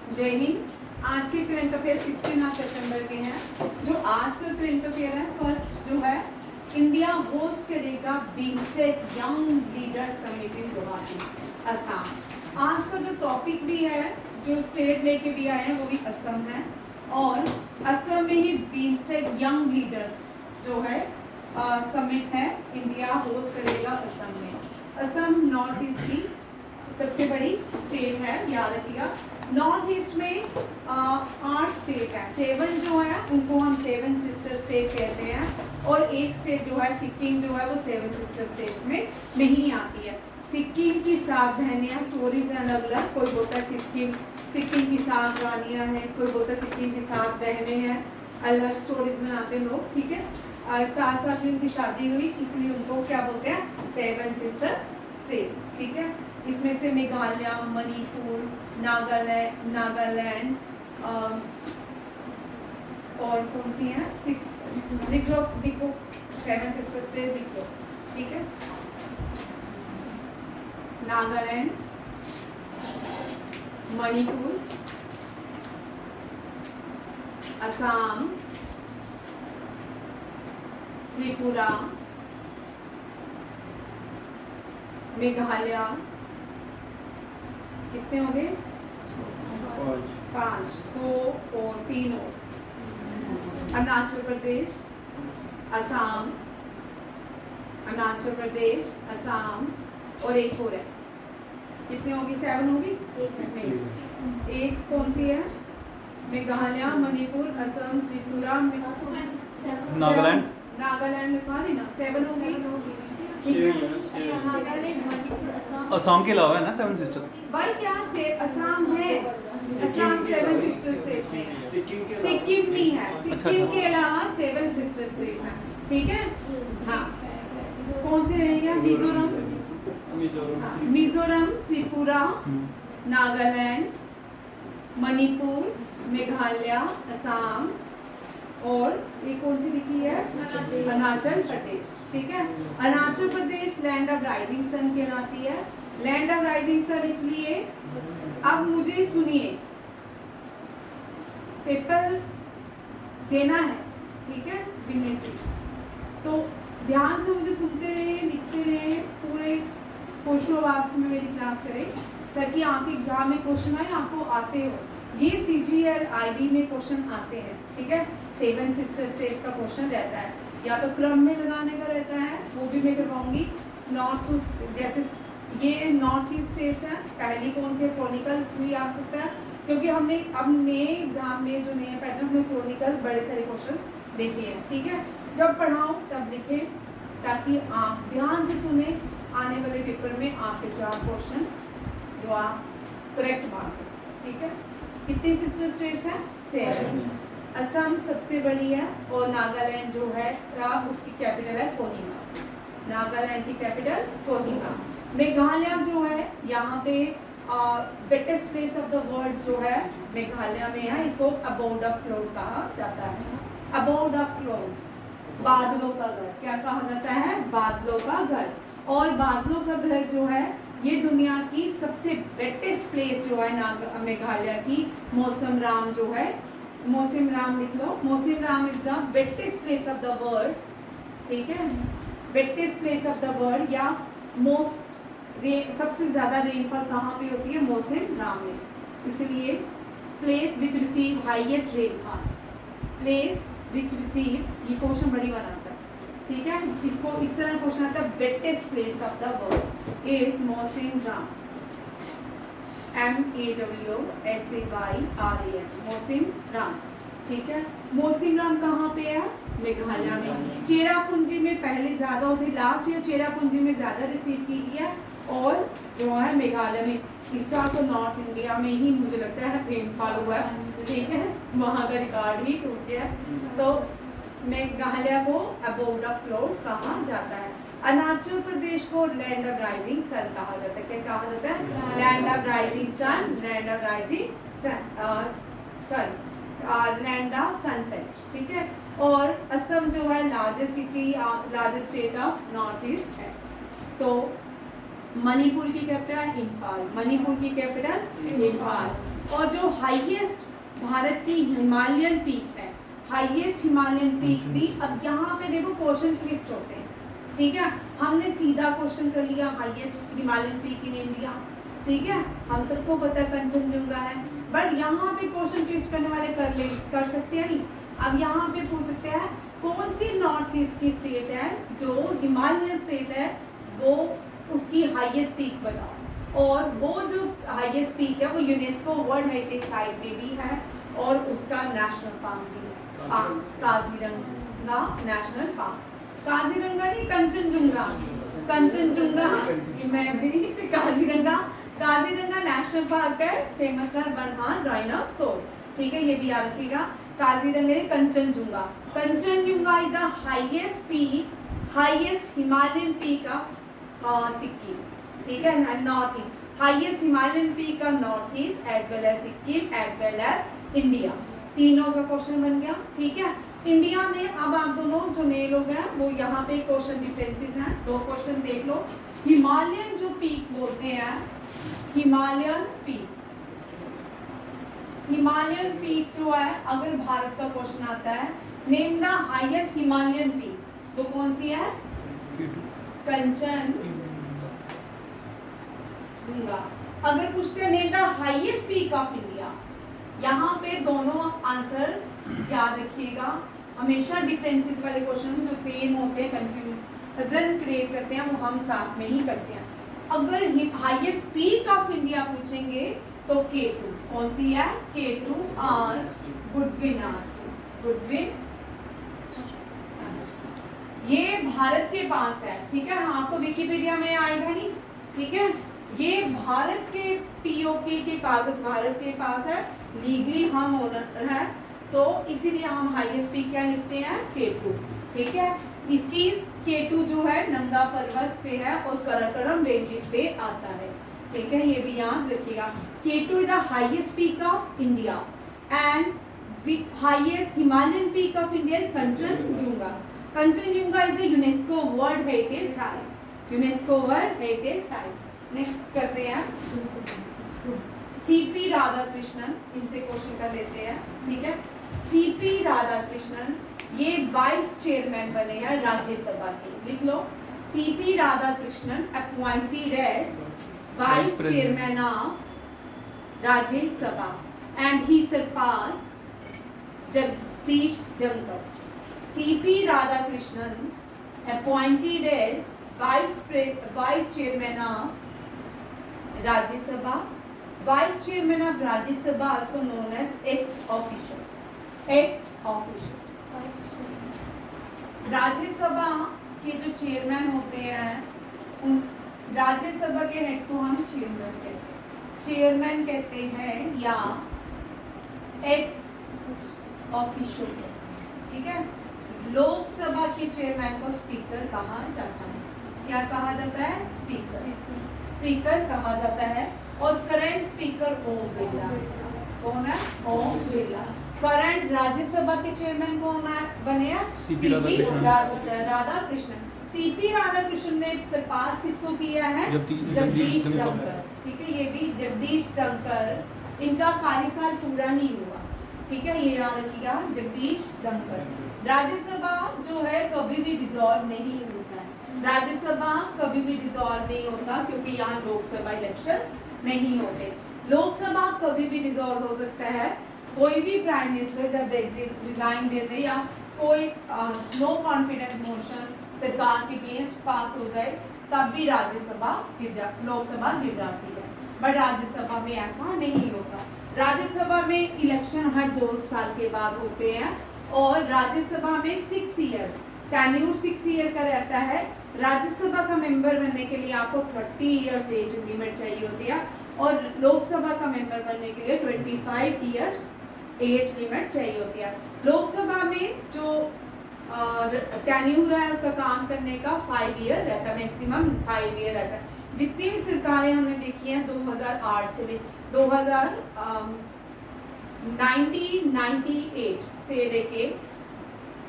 जय हिंद। आज के करंट अफेयर 16 सितंबर के हैं। जो आज का करंट अफेयर है, फर्स्ट जो है, इंडिया होस्ट करेगा BIMSTEC young leader summit in Guwahati, Assam. आज का जो टॉपिक भी है, जो स्टेट लेके भी आए हैं, वो भी असम है। और असम में ही बीमस्टेक यंग लीडर जो है समिट है, इंडिया होस्ट करेगा असम में। असम नॉर्थ ईस्ट की सबसे बड़ी स्टेट है, याद रखिएगा। नॉर्थ ईस्ट में 8 स्टेट है, 7 जो है उनको हम 7 सिस्टर स्टेट कहते हैं। और एक स्टेट जो है सिक्किम, जो है वो 7 सिस्टर स्टेट्स में नहीं आती है। सिक्किम की 7 बहनें हैं, स्टोरीज हैं अलग अलग। कोई बोलता है सिक्किम की 7 रानियां हैं, कोई बोलता है सिक्किम की 7 बहनें हैं, अलग स्टोरीज बनाते हैं लोग, ठीक है। 7 में उनकी शादी हुई, इसलिए उनको क्या बोलते हैं, 7 सिस्टर स्टेट्स, ठीक है। इसमें से मेघालय, मणिपुर, नागालैंड और कौन सी है, लिख लो 7 सिस्टर स्टेट लिख लो, ठीक है। नागालैंड, मणिपुर, असम, त्रिपुरा, मेघालय, कितने हो गए, 5, 2 और 3 और अरुणाचल प्रदेश, असम, अरुणाचल प्रदेश, असम और एक और है। कितनी होगी, 7 होगी। एक कौन सी है, मेघालय, मणिपुर, असम, त्रिपुरा, नागालैंड लिखवा दी ना, 7 होगी। असम के अलावा है ना 7 सिस्टर। भाई क्या से असम है, असम 7 सिस्टर स्टेट में, सिक्किम नहीं है, सिक्किम के अलावा 7 सिस्टर स्टेट हैं, ठीक है। हाँ, कौन से रहेंगे, मिजोरम, त्रिपुरा, नागालैंड, मणिपुर, मेघालय, असम और ये कौन सी लिखी है, अरुणाचल प्रदेश, ठीक है। Arunachal Pradesh land of rising सन कहलाती है। लैंड ऑफ राइजिंग सन इसलिए, अब मुझे सुनिए, पेपर देना है, ठीक है, विनय जी, तो ध्यान से मुझे सुनते रहे, लिखते रहे, पूरे होशोवास में मेरी क्लास करें, ताकि आपके एग्जाम में क्वेश्चन आए, आपको आते हो। ये CGL IB में क्वेश्चन आते हैं, ठीक है। 7 सिस्टर स्टेट्स का क्वेश्चन रहता है, या तो क्रम में लगाने का रहता है, वो भी मैं करवाऊंगी। नॉर्थ जैसे ये नॉर्थ ईस्ट स्टेट्स हैं, पहली कौन सी है, क्रॉनिकल्स भी आ सकता है, क्योंकि हमने अब नए एग्जाम में जो नए पैटर्न में क्रॉनिकल बड़े सारे क्वेश्चंस देखे हैं, ठीक है। जब पढ़ाऊँ तब लिखें, ताकि आप ध्यान से सुने, आने वाले पेपर में आपके 4 क्वेश्चन जो आप करेक्ट मार्क, ठीक है। कितनी सिस्टर स्टेट्स हैं, 7। असम सबसे बड़ी है, और नागालैंड जो है उसकी कैपिटल है कोहिमा। नागालैंड की कैपिटल कोहिमा। मेघालय जो है, यहाँ पे wettest place of the world जो है मेघालय में है, इसको अबोर्ड ऑफ क्लाउड कहा जाता है। अबोर्ड ऑफ क्लाउड्स, बादलों का घर, क्या कहा जाता है, बादलों का घर। और बादलों का घर जो है, ये दुनिया की सबसे वेटेस्ट प्लेस जो है मेघालय की, मौसम जो है, मौसम लिख लो, मौसम is the wettest place of the world, ठीक है। Wettest place of the world, या सबसे ज्यादा रेनफॉल कहाँ पे होती है, मौसम में। इसलिए place which receive highest rainfall, place which receive, ये क्वेश्चन बड़ी बनाता है, ठीक है। इसको इस तरह क्वेश्चन आता है, wettest place of the world is मौसम, MAWSAYRAM, मौसम, ठीक है। मौसम कहाँ पे है, मेघालय में। चेरापूंजी में पहले ज्यादा होती, लास्ट ईयर चेरापूंजी में ज्यादा रिसीव की गई है, और जो है मेघालय में। इस साल तो नॉर्थ इंडिया में ही मुझे लगता है रेनफॉल हुआ है, ठीक है, वहाँ का रिकॉर्ड ही टूट गया। तो मेघालय को अबोर्ड ऑफ क्लाउड कहा जाता है। अरुणाचल प्रदेश को लैंड ऑफ राइजिंग सन कहा जाता है। क्या कहा जाता है, land of rising sun, land of rising sun, land of sunset, ठीक है। और असम जो है largest state of north east है। तो मणिपुर की कैपिटल इंफाल, मणिपुर की कैपिटल इंफाल। और जो हाईएस्ट भारत की हिमालयन पीक है, हाईएस्ट हिमालयन पीक भी। अब यहाँ पे देखो क्वेश्चन ट्विस्ट होते हैं, ठीक है। हमने सीधा क्वेश्चन कर लिया highest Himalayan peak in India, ठीक है, हम सबको पता है कंचनजुंगा है, बट यहाँ पे क्वेश्चन ट्विस्ट करने वाले कर सकते हैं नहीं। अब यहाँ पे पूछ सकते हैं कौन सी नॉर्थ ईस्ट की स्टेट है जो हिमालयन स्टेट है, वो उसकी हाईएस्ट पीक बताओ। और वो जो हाईएस्ट पीक है वो यूनेस्को वर्ल्ड हेरिटेज साइट में भी है और उसका नेशनल पार्क भी है, काजीरंगा नेशनल पार्क। काजीरंगा नहीं, कंचनजुंगा, कंचनजुंगा मैं भी काजीरंगा, काजीरंगा नेशनल पार्क है, फेमस है बरहान डायनासोर, ठीक है, ये भी याद रखिएगा। Kaziranga Kanchenjunga, Kanchenjunga is the highest peak, highest Himalayan peak of Sikkim, ठीक है, north east, highest Himalayan peak of north east as well as Sikkim as well as India. तीनों का क्वेश्चन बन गया, ठीक है। इंडिया में अब आप दोनों जो नए लोग हैं वो यहाँ पे क्वेश्चन डिफरेंसेस हैं, दो क्वेश्चन देख लो। हिमालयन जो पीक बोलते हैं, हिमालयन पीक, हिमालयन पीक जो है, अगर भारत का क्वेश्चन आता है name the highest Himalayan peak, वो कौन सी है? कंचनजुंगा। अगर पूछते हैं name the highest peak of India, यहाँ पे दोनों आंसर याद रखिएगा। हमेशा डिफरेंसेस वाले क्वेश्चन जो सेम होते हैं कंफ्यूजन क्रिएट करते हैं वो हम साथ में ही करते हैं। अगर हाईएस्ट पीक ऑफ इंडिया पूछेंगे तो K2, कौन सी है? K2 और गुडविन आश्रम, गुडविन ये भारत के पास है, ठीक है, आपको विकिपीडिया में आएगा नहीं, ठीक है, ये भारत के पीओके के कागज भारत के पास है, लीगली हम ओनर है, तो इसीलिए हम हाईएस्ट पीक क्या लिखते हैं? K2, ठीक है। इसकी K2 जो है नंदा पर्वत पे है और कराकोरम रेंजेस पे आता है, ठीक है, ये भी याद रखिएगा। K2 is the highest peak of India and highest Himalayan peak of India is Kanchenjunga. Kanchenjunga is the UNESCO world heritage site, UNESCO world heritage site. Next करते हैं सीपी राधाकृष्णन, इनसे क्वेश्चन कर लेते हैं, ठीक है। सीपी राधाकृष्णन ये वाइस चेयरमैन बने हैं राज्यसभा के, लिख लो। CP Radhakrishnan appointed as vice chairman of Rajya Sabha and he surpass Jagdish Dhankhar. CP Radhakrishnan appointed as vice chairman of Rajya Sabha, vice chairman of Rajya Sabha also known as ex officio, ex officio. Rajya Sabha के जो चेयरमैन होते हैं उन राज्यसभा के हेड को हम चेयरमैन कहते हैं या एक्स ऑफिशियल, ठीक है। लोकसभा के चेयरमैन को स्पीकर कहा जाता है, क्या कहा जाता है? स्पीकर, स्पीकर कहा जाता है। और करंट स्पीकर ओम बिरला, कौन है? ओम बिरला। करंट राज्यसभा के चेयरमैन कौन बने हैं? सीपी राधाकृष्णन। सीपी राधाकृष्णन ने सरपास किसको किया है? जगदीश धनखड़, ठीक है, ये भी जगदीश धनखड़, इनका कार्यकाल पूरा नहीं हुआ, ठीक है, ये याद रखिएगा, जगदीश धनखड़। राज्यसभा जो है कभी भी डिसॉल्व नहीं होता है, राज्यसभा कभी भी डिसॉल्व नहीं होता क्योंकि यहाँ लोकसभा इलेक्शन नहीं होते। लोकसभा कभी भी डिसॉल्व हो सकता है, कोई भी प्राइम मिनिस्टर जब रिजाइन दे दे या कोई नो कॉन्फिडेंस मोशन सरकार के अगेंस्ट पास हो जाए तब भी राज्यसभा लोकसभा गिर जाती है, बट राज्यसभा में ऐसा नहीं होता। राज्यसभा में इलेक्शन हर 2 साल के बाद होते हैं और राज्यसभा में 6 ईयर टेन्यूर 6 ईयर का रहता है। राज्यसभा का मेंबर बनने के लिए आपको 30 इयर्स एज लिमिट चाहिए होती है और लोकसभा का मेंबर बनने के लिए 25 इयर्स एज लिमिट चाहिए होती है। लोकसभा में जो टेन्यूर है उसका काम करने का 5 ईयर रहता है, मैक्सिमम 5 ईयर रहता है। जितनी भी सरकारें हमने देखी हैं 2008 से 1998 से लेके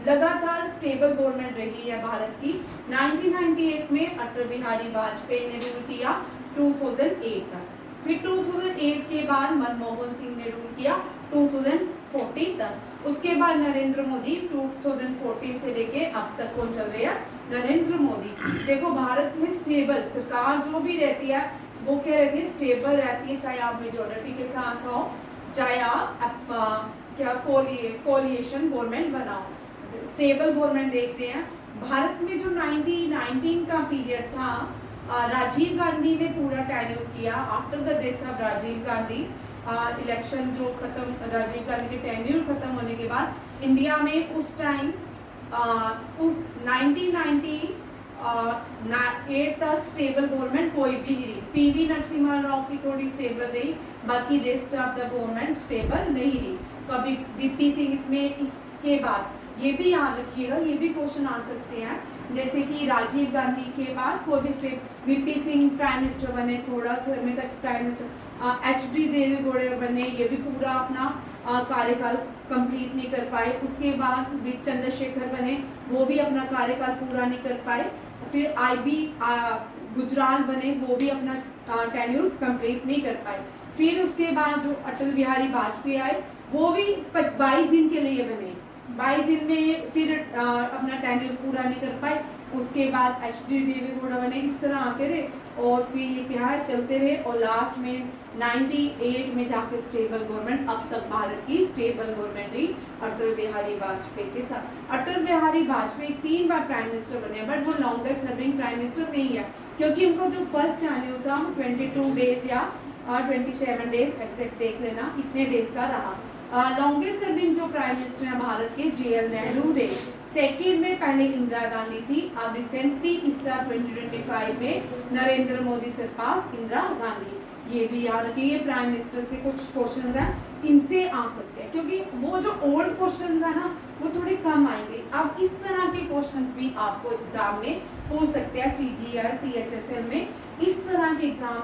लगातार स्टेबल गवर्नमेंट रही है भारत की। 1998 में अटल बिहारी वाजपेयी ने रूल किया 2008 तक, फिर 2008 के बाद मनमोहन सिंह ने रूल किया 2014 तक। उसके बाद नरेंद्र मोदी 2014 से लेके अब तक कौन चल रहे हैं? नरेंद्र मोदी। देखो भारत में स्टेबल सरकार जो भी रहती है वो क्या रहती है? स्टेबल रहती है, चाहे आप मेजोरिटी के साथ हो, चाहे आप क्या कोलिएशन गवर्नमेंट बनाओ, स्टेबल गवर्नमेंट देखते हैं। भारत में जो 1919 का पीरियड था, राजीव गांधी ने पूरा टेन्योर किया। After the death of Rajiv Gandhi, election जो खत्म, राजीव गांधी के टेन्योर खत्म होने के बाद इंडिया में उस टाइम उस 1998 तक स्टेबल गवर्नमेंट कोई भी नहीं रही। पीवी नरसिम्हा राव की थोड़ी स्टेबल रही, बाकी rest of the government stable नहीं रही। तो अभी वीपी सिंह इसमें, इसके बाद ये भी याद रखिएगा, ये भी क्वेश्चन आ सकते हैं, जैसे कि राजीव गांधी के बाद कोई भी state, VP Singh prime minister बने, थोड़ा समय तक प्राइम मिनिस्टर, एचडी देवेगौड़ा बने, ये भी पूरा अपना कार्यकाल कंप्लीट नहीं कर पाए। उसके बाद भी चंद्रशेखर बने, वो भी अपना कार्यकाल पूरा नहीं कर पाए। फिर आईबी गुजराल बने, वो भी अपना टेन्योर कंप्लीट नहीं कर पाए। फिर उसके बाद जो अटल बिहारी वाजपेयी आए, वो भी 22 दिन के लिए बने, 22 दिन में फिर अपना टेन्योर पूरा नहीं कर पाए। उसके बाद एचडी देवेगौड़ा बने, इस तरह आते रहे और फिर ये क्या है, चलते रहे और लास्ट में 98 में जाके स्टेबल गवर्नमेंट, अब तक भारत की स्टेबल गवर्नमेंट रही अटल बिहारी वाजपेयी के साथ। अटल बिहारी वाजपेयी 3 बार प्राइम मिनिस्टर बने, बट वो लॉन्गेस्ट सर्विंग प्राइम मिनिस्टर नहीं है, क्योंकि उनका जो फर्स्ट टेन्योर था 22 डेज या 27 डेज, एग्जैक्ट देख लेना इतने डेज का रहा। लॉन्गेस्ट सर्विंग जो प्राइम मिनिस्टर है भारत के, JL नेहरू थे। सेकेंड में पहले इंदिरा गांधी थी, अब रिसेंटली इस साल 2025 में नरेंद्र मोदी से पास इंदिरा गांधी। ये भी याद रखिए, प्राइम मिनिस्टर से कुछ क्वेश्चंस हैं, इनसे आ सकते हैं, क्योंकि वो जो ओल्ड क्वेश्चंस है ना वो थोड़े कम आएंगे। अब इस तरह के क्वेश्चंस भी आपको एग्जाम में हो सकते हैं, CGL CHSL में इस तरह के एग्जाम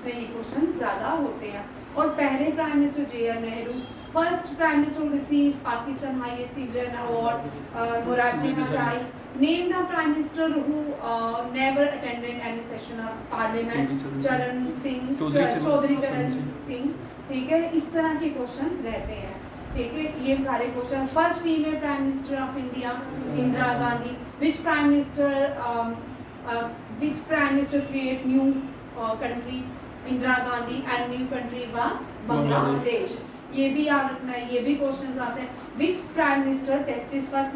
में ये क्वेश्चन ज्यादा होते हैं। और पहले prime minister JL Nehru, first prime minister receive Pakistan highest civilian award Morarji Desai, name the prime minister who never attended any session of parliament, Chaudhary Charan Singh. ठीक है, इस तरह के क्वेश्चंस रहते हैं। ठीक है, ये सारे question. First female prime minister of India Indira Gandhi, which prime minister create new country, Indira Gandhi, and new country was Bangladesh. ये भी याद रखना है, ये भी क्वेश्चंस आते हैं। Which prime minister tested first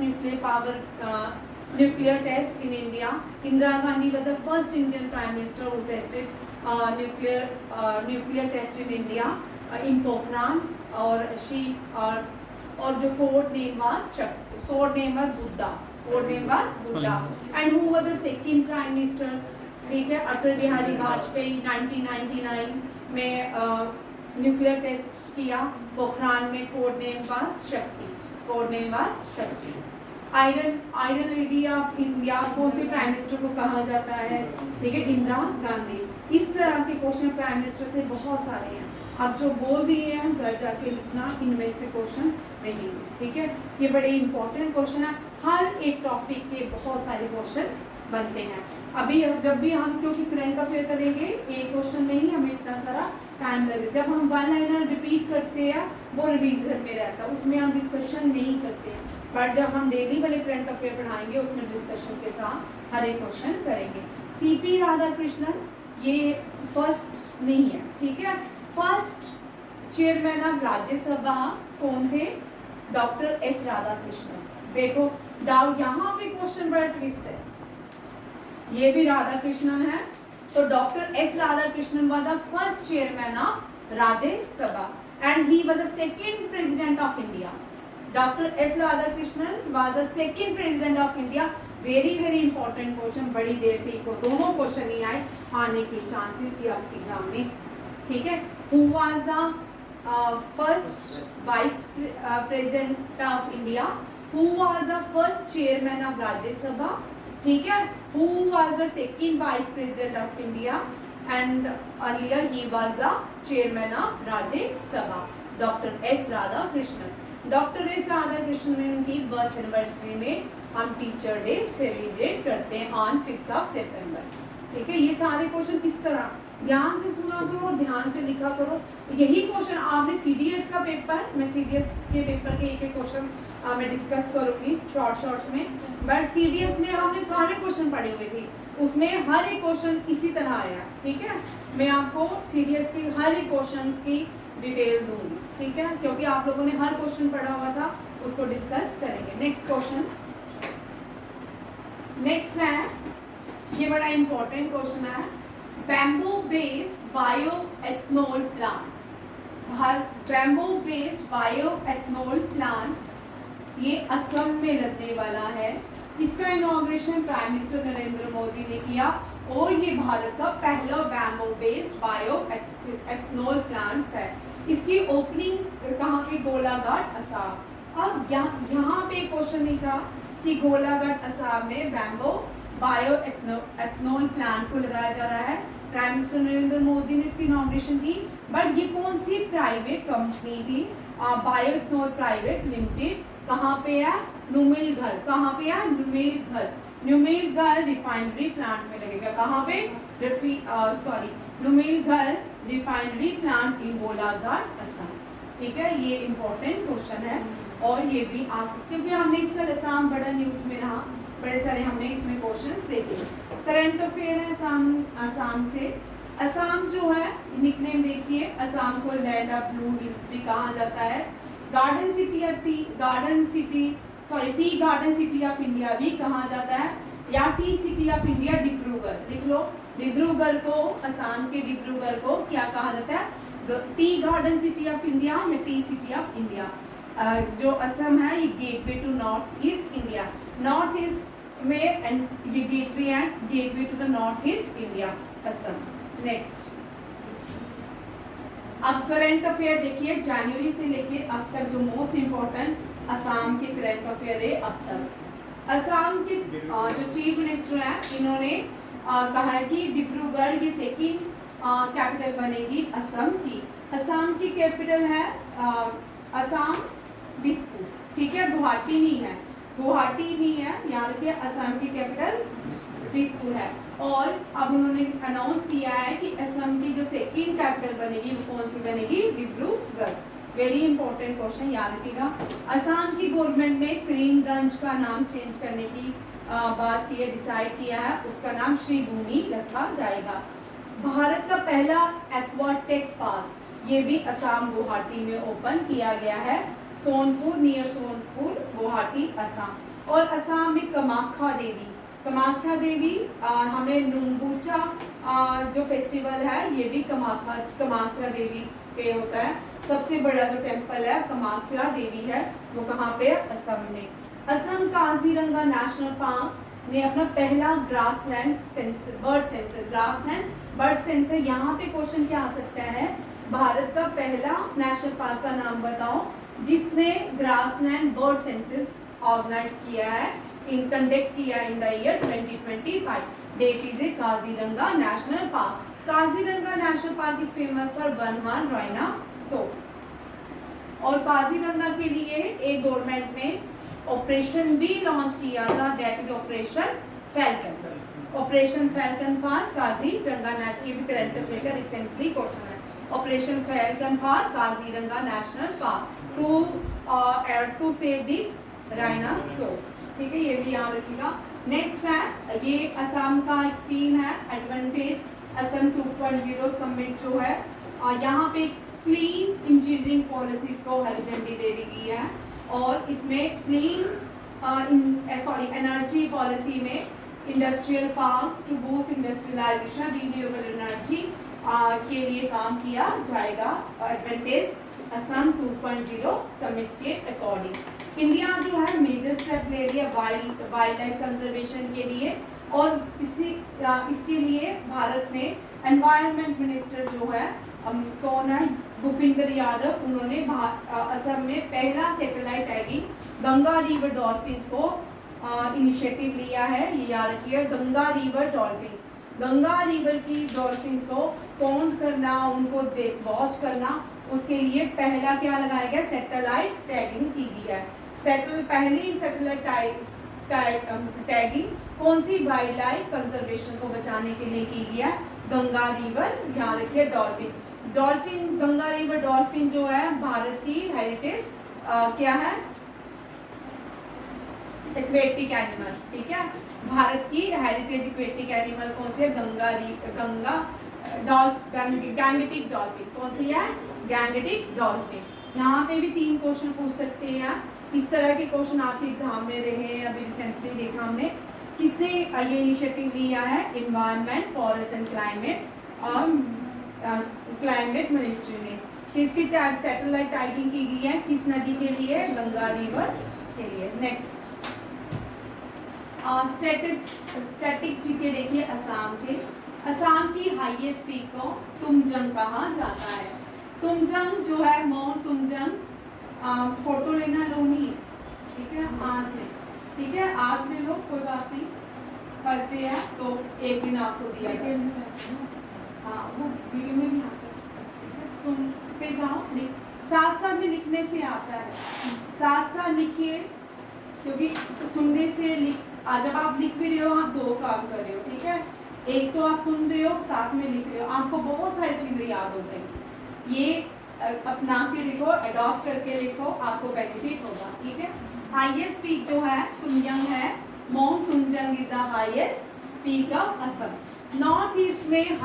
nuclear test in India? Indira Gandhi was the first Indian prime minister who tested nuclear test in India in Pokhran, और she और the code name was Buddha, and who was the second prime minister? ठीक है, अटल बिहारी वाजपेयी 1999 में nuclear test किया पोखरान में, code name was शक्ति। Iron lady of India कौन से प्राइम मिनिस्टर को कहा जाता है? ठीक है, इंदिरा गांधी। इस तरह के क्वेश्चन प्राइम मिनिस्टर से बहुत सारे हैं, अब जो बोल दिए हैं घर जाके लिखना, इनमें से क्वेश्चन नहीं। ठीक है, ये बड़े इंपॉर्टेंट क्वेश्चन है, हर एक टॉपिक के बहुत सारे क्वेश्चंस बनते हैं। अभी जब भी हम, क्योंकि करंट अफेयर करेंगे एक क्वेश्चन में ही हमें इतना सारा टाइम लगेगा। जब हम वन लाइनर रिपीट करते हैं वो रिवीजन में रहता है, उसमें हम डिस्कशन नहीं करते हैं, बट जब हम डेली वाले करंट अफेयर पढ़ाएंगे उसमें डिस्कशन के साथ हर एक क्वेश्चन करेंगे। CP राधाकृष्णन ये फर्स्ट नहीं है, ठीक है। फर्स्ट चेयरमैन ऑफ राज्यसभा कौन थे? Doctor S Radhakrishnan. देखो डाउट, यहाँ पे क्वेश्चन बड़ा ट्विस्ट है, ये भी राधाकृष्णन है, तो doctor S Radhakrishnan was the first chairman of Rajya Sabha and he was the second president of India. Dr. S Radhakrishnan was the second president of India. very important question, बड़ी देर से इको दोनों क्वेश्चन ही आए, आने के चांसेस एग्जाम में। ठीक है, who was the first vice president of India? Who was the first chairman of Rajya Sabha? ठीक है, who was the second vice president of India? And earlier he was the chairman of Rajya Sabha. Dr. S Radhakrishnan. Doctor S Radhakrishnan की birth anniversary में हम teacher day celebrate करते हैं on 5th of September। ठीक है, ये सारे question किस तरह ध्यान से सुना करो, ध्यान से लिखा करो। यही क्वेश्चन आपने सीडीएस का पेपर, मैं सीडीएस के पेपर के एक एक क्वेश्चन मैं डिस्कस करूंगी शॉर्ट्स में, बट सीडीएस में हमने सारे क्वेश्चन पढ़े हुए थे, उसमें हर एक क्वेश्चन इसी तरह आया, ठीक है। मैं आपको सीडीएस के हर एक क्वेश्चन की डिटेल दूंगी, ठीक है, क्योंकि आप लोगों ने हर क्वेश्चन पढ़ा हुआ था, उसको डिस्कस करेंगे। नेक्स्ट क्वेश्चन, नेक्स्ट है, ये बड़ा इंपॉर्टेंट क्वेश्चन है, bamboo based bio ethanol plants. Bamboo based bio ethanol plant ये असम में लगने वाला है। इसका inauguration prime minister Narendra Modi ने किया और ये भारत का पहला bamboo based bio ethanol plants है। इसकी ओपनिंग कहाँ पे? गोलाघाट, असम। अब यहाँ पे क्वेश्चन नहीं था कि गोलाघाट असम में बैम्बू बायो एथनॉल प्लांट को लगाया जा रहा है। प्राइम मिनिस्टर नरेंद्र मोदी ने इसकी इनॉग्रेशन की, बट ये कौन सी प्राइवेट कंपनी थी? Bio ethanol private limited. कहाँ पे है? नुमेलघर। कहाँ पे है? नुमेलघर। नुमेलघर रिफाइनरी प्लांट में लगेगा। कहाँ पे? Numaligarh refinery plant in Golaghat, Assam. ठीक है, ये इंपॉर्टेंट क्वेश्चन है और ये भी आ सकते, क्योंकि हमने इस साल असम बड़ा न्यूज में रहा, बड़े सारे हमने इसमें क्वेश्चंस देखे। करंट अफेयर है असम से। असम जो है, निकनेम देखिए, असम को लैंड ऑफ ब्लू हिल्स भी कहा जाता है। Garden city of T garden city of India भी कहा जाता है, या tea city of India Dibrugarh. लिख लो, डिब्रूगढ़ को, असम के डिब्रूगढ़ को क्या कहा जाता है? Tea garden city of India या टी सिटी ऑफ इंडिया। जो असम है, ये gateway to north east India. North east में ये गेटवे है, gateway to the north east India, Assam. Next, अब करंट अफेयर देखिए, जनवरी से लेके अब तक जो मोस्ट इम्पोर्टेंट असम के करंट अफेयर है अब तक। असम के जो चीफ मिनिस्टर हैं, इन्होंने कहा है कि डिब्रूगढ़ ये सेकंड कैपिटल बनेगी असम की। असम की कैपिटल है असम दिसपुर, ठीक है, गुवाहाटी नहीं है, गुवाहाटी नहीं है, याद रखिए, असम की कैपिटल दिसपुर है। और अब उन्होंने अनाउंस किया है कि असम की जो सेकंड कैपिटल बनेगी वो कौन सी बनेगी? डिब्रूगढ़। वेरी इंपॉर्टेंट क्वेश्चन, याद रखिएगा। असम की गवर्नमेंट ने करीमगंज का नाम चेंज करने की बात की है, डिसाइड किया है, उसका नाम श्री भूमि रखा जाएगा। भारत का पहला एक्वाटेक पार्क, ये भी असम गुवाहाटी में ओपन किया गया है, सोनपुर, नियर सोनपुर, गुवाहाटी, असम। और असम में कामाख्या देवी हमें नुम्बुचा जो फेस्टिवल है, ये भी कामाख्या देवी पे होता है। सबसे बड़ा जो टेम्पल है कामाख्या देवी है, वो कहाँ पे? असम में। असम काजीरंगा नेशनल पार्क ने अपना पहला ग्रासलैंड बर्ड सेंसर। यहाँ पे क्वेश्चन क्या आ सकता है? भारत का पहला नेशनल पार्क का नाम बताओ जिसने ग्रासलैंड बर्ड सेंसस ऑर्गेनाइज किया है, कंडक्ट किया in the year 2025। That is a Kaziranga national park. Kaziranga national park is famous for बनहान राइनासोर। और काजीरंगा के लिए एक गवर्नमेंट ने ऑपरेशन भी लॉन्च किया था, that is operation Falcon. Operation Falcon for Kaziranga national, current affair का रिसेंटली क्वेश्चन है। Operation Falcon for Kaziranga national park to save this rhinoceros. ठीक है, ये भी याद रखिएगा। नेक्स्ट है, ये असम का एक स्कीम है, एडवांटेज असम 2.0 समिट जो है, यहाँ पे क्लीन इंजीनियरिंग पॉलिसीज को हरी झंडी दे दी गई है। और इसमें एनर्जी पॉलिसी में industrial parks to boost industrialisation, renewable energy के लिए काम किया जाएगा। एडवांटेज असम 2.0 समिट के अकॉर्डिंग। इंडिया जो है मेजर स्टेप ले रही है वाइल्ड लाइफ कंजर्वेशन के लिए, और इसके लिए भारत ने एनवायरनमेंट मिनिस्टर जो है कौन है? भूपिंदर यादव, उन्होंने असम में पहला satellite tagging Ganga river dolphins को इनिशिएटिव लिया है। ये याद रखिए, Ganga river dolphins, Ganga river की डॉल्फिन्स को काउंट करना, उनको वॉच करना, उसके लिए पहला क्या लगाया गया? सैटेलाइट टैगिंग की गई है। पहली सैटेलाइट टैगिंग कौन सी? वाइल्ड लाइफ कंजर्वेशन को बचाने के लिए की गई है। गंगा रिवर, यहाँ रखिए dolphin. Dolphin, Ganga river dolphin जो है भारत की हेरिटेज क्या है, एक्वेटिक एनिमल, ठीक है। भारत की हेरिटेज एक्वेटिक एनिमल कौन सी है, गंगा गैंगेटिक डॉल्फिन। कौन सी है, गैंगेटिक डॉल्फिन। यहाँ पे भी 3 क्वेश्चन पूछ सकते हैं, इस तरह के क्वेश्चन आपके एग्जाम में रहे हैं। अभी रिसेंटली देखा हमने, किसने ये इनिशिएटिव लिया है, एनवायरनमेंट फॉरेस्ट एंड क्लाइमेट और क्लाइमेट मिनिस्ट्री ने। किसकी टैग सैटेलाइट टैगिंग की गई है, किस नदी के लिए, गंगा रिवर के लिए। नेक्स्ट स्टैटिक जीके देखिए असम से। असम की हाईएस्ट पीक को तुमजंग कहा जाता है। तुमजंग जो है, माउंट तुमजंग, फोटो लेना लो नहीं, ठीक है, आज ले, ठीक है, आज ले लो, कोई बात नहीं, फर्स्ट डे है तो एक दिन आपको दिया जाएगा। हाँ, वो वीडियो में भी आता है, ठीक है, सुनते जाओ, साथ साथ में लिखने से आता है, साथ साथ लिखिए, क्योंकि सुनने से जब आप लिख भी रहे हो, आप 2 काम कर रहे हो, ठीक है। एक तो आप सुन रहे हो, साथ में लिख रहे हो, आपको बहुत सारी चीजें याद हो जाएंगी। ये अपना के देखो, अडॉप्ट करके देखो, आपको बेनिफिट होगा, ठीक है। हाईएस्ट पीक जो है तुमजंग है, mount Tumjang is the highest peak of Assam. North east में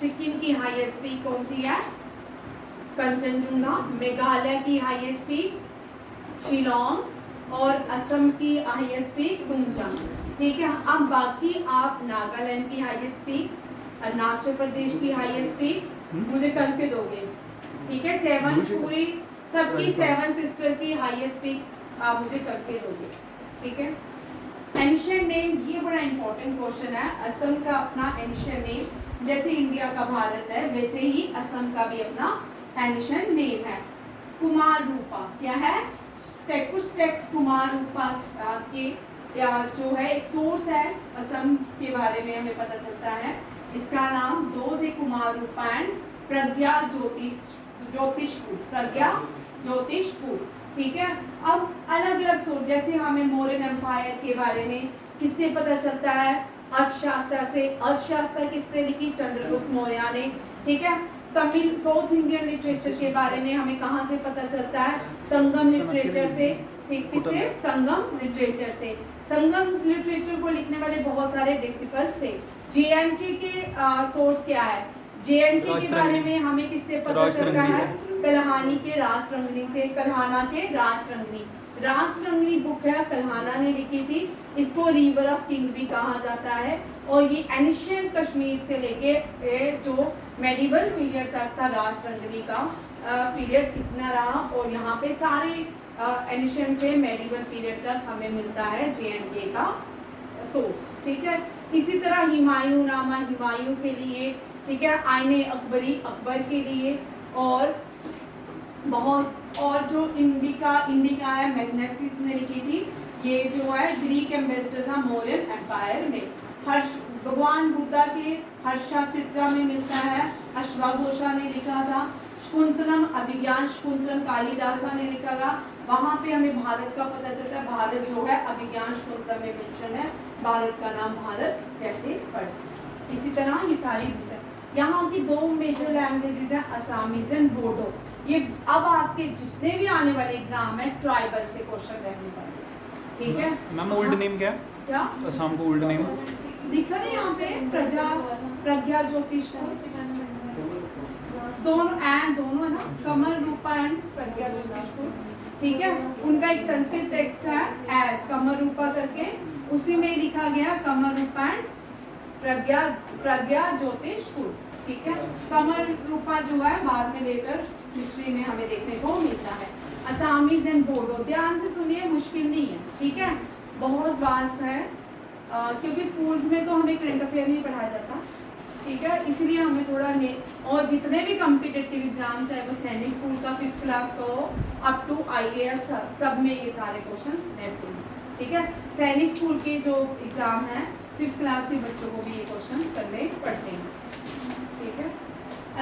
सिक्किम की हाईएस्ट पीक कौन सी है, कंचनजुंगा। मेघालय की हाईएस्ट पीक शिलोंग, और असम की हाईएस्ट पीक तुमजंग, ठीक है। अब बाकी आप नागालैंड की हाईएस्ट पीक, अरुणाचल प्रदेश की हाईएस्ट पीक मुझे करके दोगे, ठीक है। 7 पूरी सबकी 7 सिस्टर की हाईएस्ट पीक आप मुझे करके दोगे, ठीक है। एंशिएंट नेम, ये बड़ा इंपॉर्टेंट क्वेश्चन है। असम का अपना एंशिएंट नेम, जैसे इंडिया का भारत है, वैसे ही असम का भी अपना एंशिएंट नेम है। कुमार रूपा क्या है, कुछ टेक्स्ट कुमार रूपा के जो है एक सोर्स है असम के बारे में हमें पता चलता है। इसका नाम दो थे, कुमार रूपा एंड प्रज्ञा ज्योतिषपुर, प्रज्ञा ज्योतिषपुर, ठीक है। अब अलग अलग सोर्स, जैसे हमें मौर्यन एम्पायर के बारे में किससे पता चलता है, अर्थशास्त्र से। अर्थशास्त्र किसने लिखी, चंद्रगुप्त मौर्य ने, ठीक है। तमिल साउथ इंडियन लिटरेचर के बारे में हमें कहाँ से पता चलता है, संगम लिटरेचर से, ठीक, किससे, संगम लिटरेचर से। संगम लिटरेचर को लिखने वाले बहुत सारे डिसिपल्स थे। जेएनके के सोर्स क्या है, जेएनके के बारे में हमें किससे पता चलता है, कल्हानी के राजरंगनी से, कल्हाना के राजरंगनी। राजरंगनी बुक है, कल्हाना ने लिखी थी। इसको रिवर ऑफ किंग भी कहा जाता है। और ये एंशिएंट कश्मीर से लेके जो मेडिवल पीरियड तक था, राजरंगनी का पीरियड कितना रहा, और यहाँ पे सारे एंशिएंट से मेडिवल पीरियड तक हमें मिलता है जेएनके का सोर्स, ठीक है। इसी तरह हुमायूं नामा हुमायूं के लिए, ठीक है, आईने अकबरी अकबर के लिए, और बहुत, और जो इंडिका है मैग्नेसिस ने लिखी थी, ये जो है ग्रीक एम्बेसडर था मौर्यन एम्पायर में। भगवान बुद्धा के हर्षचित्रा में मिलता है, अश्वघोषा ने लिखा था। शकुंतलम अभिज्ञान शकुंतलम कालिदासा ने लिखा था। वहाँ पे हमें भारत का पता चलता है, भारत जो है अभिज्ञान शकुंतलम में मेंशन है, भारत का नाम भारत कैसे पढ़े। इसी तरह ये सारी यहाँ की 2 मेजर लैंग्वेजेस हैं, असामीज एंड बोडो। ये अब आपके जितने भी आने वाले एग्जाम है, ट्राइबल से क्वेश्चन रहने वाले, ठीक है। मैम ओल्ड नेम क्या है, क्या असम को ओल्ड नेम लिखा है यहाँ पे, प्रज्ञा ज्योतिषपुर, दोनों है ना, कमर रूपा एंड प्रज्ञा ज्योतिषपुर, ठीक है। उनका एक संस्कृत टेक्स्ट है एस कमर रूपा करके, उसी में लिखा गया कमर रूपा एंड प्रज्ञा ज्योतिषपुर, ठीक है। कमर रूपा जो है बाद में लेटर हिस्ट्री में हमें देखने को मिलता है। असामीज एंड बोडो, ध्यान से सुनिए, मुश्किल नहीं है, ठीक है, बहुत वास्ट है, क्योंकि स्कूल्स में तो हमें करंट अफेयर नहीं पढ़ाया जाता, ठीक है, इसलिए हमें थोड़ा और जितने भी कॉम्पिटिटिव एग्जाम, चाहे वो सैनिक स्कूल का 5th क्लास का हो अप टू IAS था, सब में ये सारे क्वेश्चंस रहते हैं, ठीक है। सैनिक स्कूल के जो एग्जाम है 5th क्लास के बच्चों को भी ये क्वेश्चंस करने पड़ते हैं, ठीक है।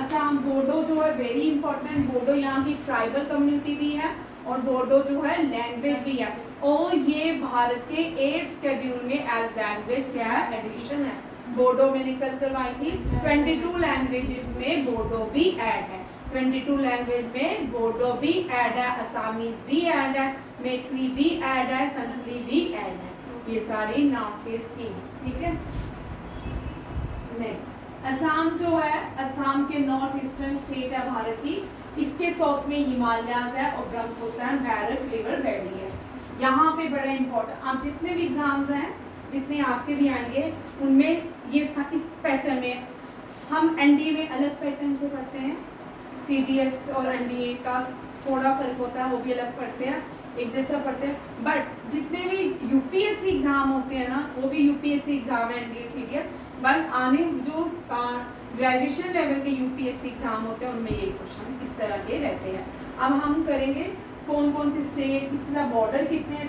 असम बोडो जो है वेरी इंपॉर्टेंट, बोडो यहाँ की ट्राइबल कम्युनिटी भी है, और बोडो जो है लैंग्वेज भी है, और ये भारत के 8th शेड्यूल में एज लैंग्वेज क्या है, एडिशन है। बोडो मैंने कल करवाई थी। 22 लैंग्वेजेस में बोडो भी ऐड है, 22 लैंग्वेज में बोडो भी ऐड है, असामीज भी ऐड है, मैथिली भी ऐड है, संथली भी ऐड है। ये सारी नॉर्थ ईस्ट की, ठीक है। नेक्स्ट असम जो है, असम के नॉर्थ ईस्टर्न स्टेट है भारत की। इसके साउथ में हिमालयाज है और Brahmaputra and barrack river valley है। यहाँ पे बड़ा इंपॉर्टेंट, आप जितने भी एग्जाम्स हैं, जितने आपके भी आएंगे, उनमें ये इस पैटर्न में, हम एनडीए में अलग पैटर्न से पढ़ते हैं, सीडीएस और एनडीए का थोड़ा फर्क होता है, वो भी अलग पढ़ते हैं, एक जैसा पढ़ते हैं। बट जितने भी यूपीएससी एग्जाम होते हैं ना, वो भी यूपीएससी एग्जाम है, एनडीए सीडीएस, बट आने जो ग्रेजुएशन लेवल के यूपीएससी एग्जाम होते हैं, उनमें ये क्वेश्चन इस तरह के रहते हैं। अब हम करेंगे कौन कौन सी स्टेट, इसके साथ बॉर्डर कितने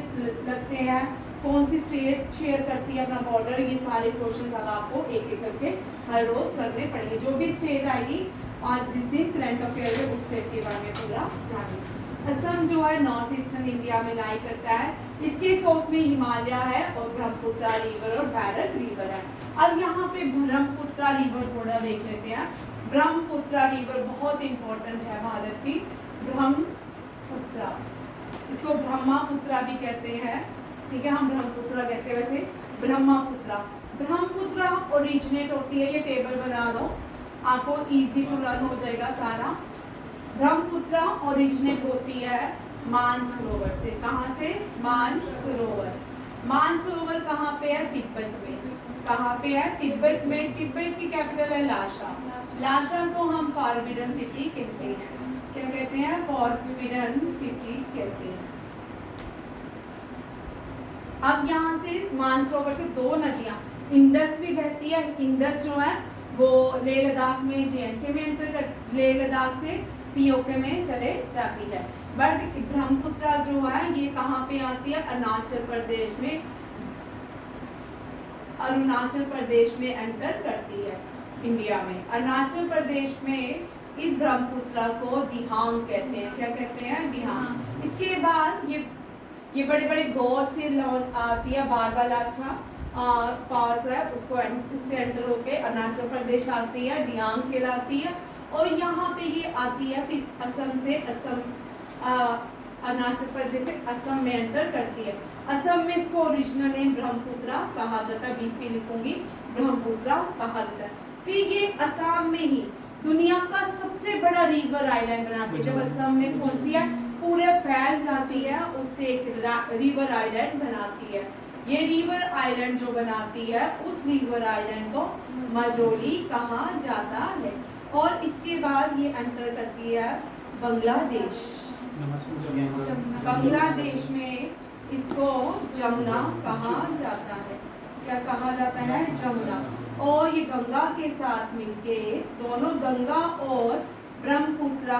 लगते हैं, कौन सी स्टेट शेयर करती है अपना बॉर्डर, ये सारे क्वेश्चन अब आपको एक एक करके हर रोज करने पड़ेंगे। जो भी स्टेट आएगी और जिस दिन करंट अफेयर है, उस स्टेट के बारे में पूरा जानेंगे। असम जो है नॉर्थ ईस्टर्न इंडिया में लाई करता है। इसके साउथ में हिमालय है और ब्रह्मपुत्र रिवर और बैरक रिवर है। अब यहाँ पे ब्रह्मपुत्र रिवर थोड़ा देख लेते हैं। ब्रह्मपुत्र रिवर बहुत इंपॉर्टेंट है भारत की। ब्रह्मपुत्र, इसको ब्रह्मपुत्र भी कहते हैं, ठीक है, हम ब्रह्मपुत्र कहते हैं वैसे, ब्रह्मपुत्र। ब्रह्मपुत्र ओरिजिनेट होती है, ये टेबल बना दो, आपको इजी टू लर्न हो जाएगा सारा। ब्रह्मपुत्र ओरिजिनेट होती है मानसरोवर से। कहाँ से? मानसरोवर। मानसरोवर कहाँ पे है? तिब्बत में। कहाँ पे है? तिब्बत में। तिब्बत की कैपिटल है लाशा। लाशा को हम फॉरबिडन सिटी कहते हैं। क्या कहते हैं? फॉरबिडन सिटी कहते हैं। अब यहाँ से मानसरोवर से दो नदियाँ, इंदस भी बहती है। इंदस जो है वो लेह लद्दाख में, जेएंडके में एंटर कर, लेह लद्दाख से पीओके में चले जाती है। बट ब्रह्मपुत्र जो है ये कहाँ पे आती है? अरुणाचल प्रदेश में, अरुणाचल प्रदेश में एंटर करती है इंडिया में। अरुणाचल प्रदेश में इस ब्रह्मपुत्र को दिहांग कहते हैं। क्या कहते हैं? दिहांग। इसके बाद ये बड़े बड़े गौर से आती है, बारबालाछा पास है, उससे एंटर होके अरुणाचल प्रदेश आती है, दिहांग कहलाती है। और यहाँ पे ये आती है फिर असम से, अरुणाचल प्रदेश से असम में एंटर करती है। असम में इसको ओरिजिनल नेम ब्रह्मपुत्र कहा जाता है, बीपी लिखूंगी, ब्रह्मपुत्र कहा जाता है। फिर ये असम में ही दुनिया का सबसे बड़ा रिवर आइलैंड बनाती है। जब असम में पहुंचती है, पूरे फैल जाती है, उससे एक रिवर आइलैंड बनाती है। ये रिवर आइलैंड जो बनाती है, उस रिवर आइलैंड को मजोली कहा जाता है। और इसके बाद ये एंटर करती है बांग्लादेश। बांग्लादेश में इसको जमुना कहा जाता है। क्या कहा जाता है? जमुना। और ये गंगा के साथ मिलके, दोनों गंगा और ब्रह्मपुत्र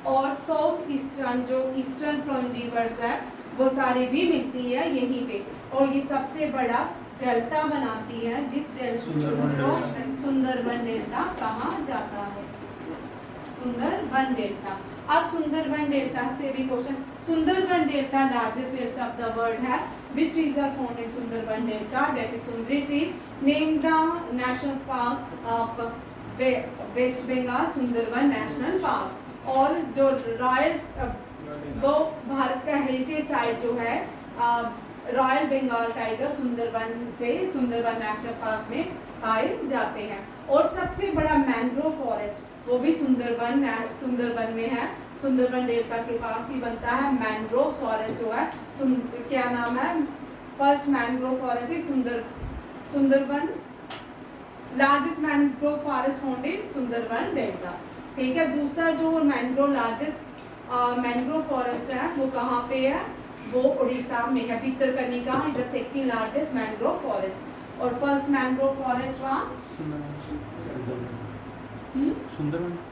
और साउथ ईस्टर्न जो ईस्टर्न फ्लोइंग रिवर्स है, वो सारी भी मिलती है यहीं पे। और ये सबसे बड़ा डेल्टा बनाती है, जिस डेल्टा को सुंदरबन डेल्टा कहा जाता है। सुंदरबन डेल्टा। अब सुंदरबन डेल्टा से भी question, Sundarban delta largest delta of the world है। Which trees are found in Sundarban Delta? That is Sundari trees. Name the national parks of West Bengal, Sundarban National Park। और जो royal, वो भारत का heritage site जो है, royal Bengal tiger Sundarban से, Sundarban national park में पाए जाते हैं। और सबसे बड़ा मैंग्रोव फॉरेस्ट वो भी सुंदरबन में है। सुंदरबन डेल्टा के पास ही बनता है मैंग्रोव फॉरेस्ट जो है। क्या नाम है? First mangrove forest is Sundarban, largest mangrove forest found in Sundarban delta, ठीक है। दूसरा जो मैंग्रोव लार्जेस्ट मैंग्रोव फॉरेस्ट है वो कहाँ पे है? वो उड़ीसा में है। Bhitarkanika is the second largest mangrove forest. और first mangrove forest was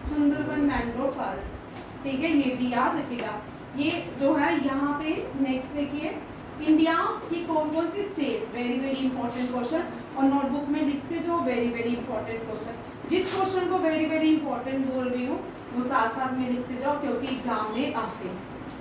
Sundarban mangrove forest, ठीक है। ये भी याद रखिएगा। ये जो है यहाँ पे नेक्स्ट देखिए, इंडिया की कौन कौन सी state, very very important question, और नोटबुक में लिखते जाओ, वेरी वेरी इंपॉर्टेंट क्वेश्चन। जिस क्वेश्चन को वेरी वेरी इंपॉर्टेंट बोल रही हूँ वो साथ साथ में लिखते जाओ, क्योंकि एग्जाम में आते हैं,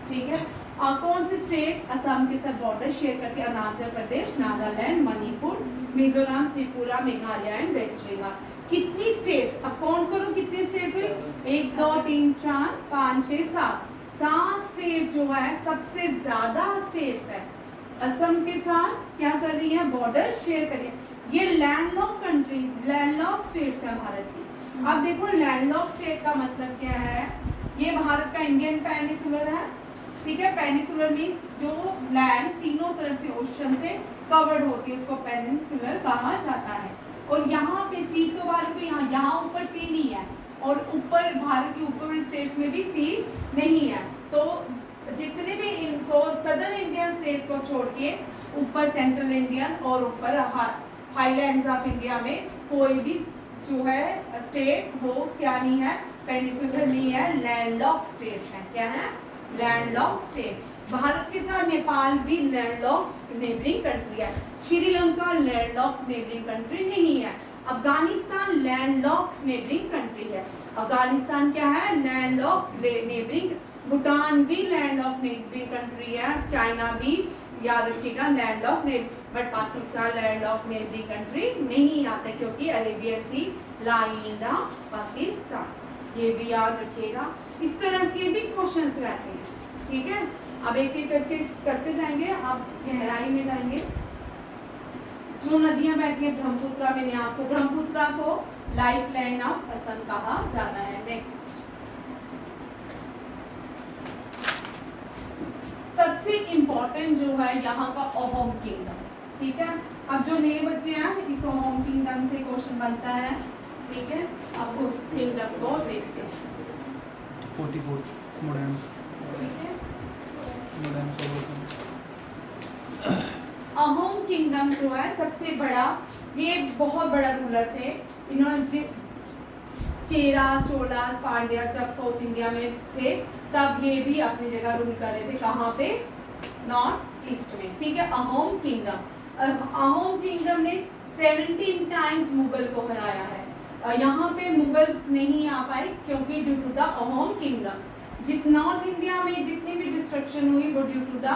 ठीक है। कौन से स्टेट असम के साथ बॉर्डर शेयर करते हैं? Arunachal Pradesh, Nagaland, Manipur, Mizoram, Tripura, Meghalaya and waste Bengal. कितनी स्टेट्स? अब काउंट करो कितनी स्टेट्स हुई? 1 2 3 4 5 6 7 स्टेट जो है, सबसे ज्यादा स्टेट्स है असम के साथ क्या कर रही है? बॉर्डर शेयर कर रही है। ये लैंडलॉक कंट्रीज, लैंडलॉक स्टेट्स है भारत की। अब देखो लैंडलॉक स्टेट का मतलब क्या है? ये भारत का इंडियन पेनिसुलर है, ठीक है। पेनिसुलर मीन्स जो लैंड तीनों तरफ से ओशन से कवर्ड होती है उसको पेनिसुलर कहा जाता है। और यहाँ पे सी तो भारत के यहाँ ऊपर सी नहीं है, और ऊपर भारत के ऊपर स्टेट्स में भी सी नहीं है। तो जितने भी सदर्न इंडियन स्टेट को छोड़ के ऊपर सेंट्रल इंडियन और ऊपर हाईलैंड्स ऑफ इंडिया में कोई भी जो है स्टेट वो क्या नहीं है? पेनिसुलर नहीं है, लैंडलॉक स्टेट्स हैं। क्या है? Landlocked state. भारत के साथ नेपाल भी लैंडलॉक नेबरिंग कंट्री है। श्रीलंका लैंडलॉक नेबरिंग कंट्री नहीं है। अफगानिस्तान लैंडलॉक नेबरिंग कंट्री है। अफगानिस्तान क्या है? Landlocked neighbouring. भूटान भी लैंडलॉक नेबरिंग कंट्री है। चाइना भी, याद रखिएगा, landlock neighbouring. But Pakistan landlock neighbouring country नहीं आता क्योंकि Arabian sea lie the Pakistan. ये भी याद रखिएगा। इस तरह के भी क्वेश्चंस रहते हैं, ठीक है। अब एक एक करके करते जाएंगे, आप गहराई में जाएंगे। जो नदियां बहती हैं ब्रह्मपुत्र में, आपको ब्रह्मपुत्र को लाइफ लाइन ऑफ असम कहा जाता है। नेक्स्ट, सबसे इंपॉर्टेंट जो है यहाँ का अहोम किंगडम, ठीक है। अब जो नए बच्चे हैं, इस अहोम किंगडम से क्वेश्चन बनता है, ठीक है। अब उस किंगडम को देखते हैं। 44 मॉडर्न, ठीक है। Modern solution. अहोम किंगडम जो है सबसे बड़ा, ये बहुत बड़ा रूलर थे। इन्होंने चेरा, चोलास, पांड्या जब साउथ इंडिया में थे तब ये भी अपनी जगह रूल कर रहे थे। कहाँ पे? नॉर्थ ईस्ट में, ठीक है। अहोम किंगडम, अहोम किंगडम ने 17 टाइम्स मुगल को हराया है। यहाँ पे मुगल्स नहीं आ पाए क्योंकि due to the Ahom kingdom. North India में जितनी भी डिस्ट्रक्शन हुई वो ड्यू टू द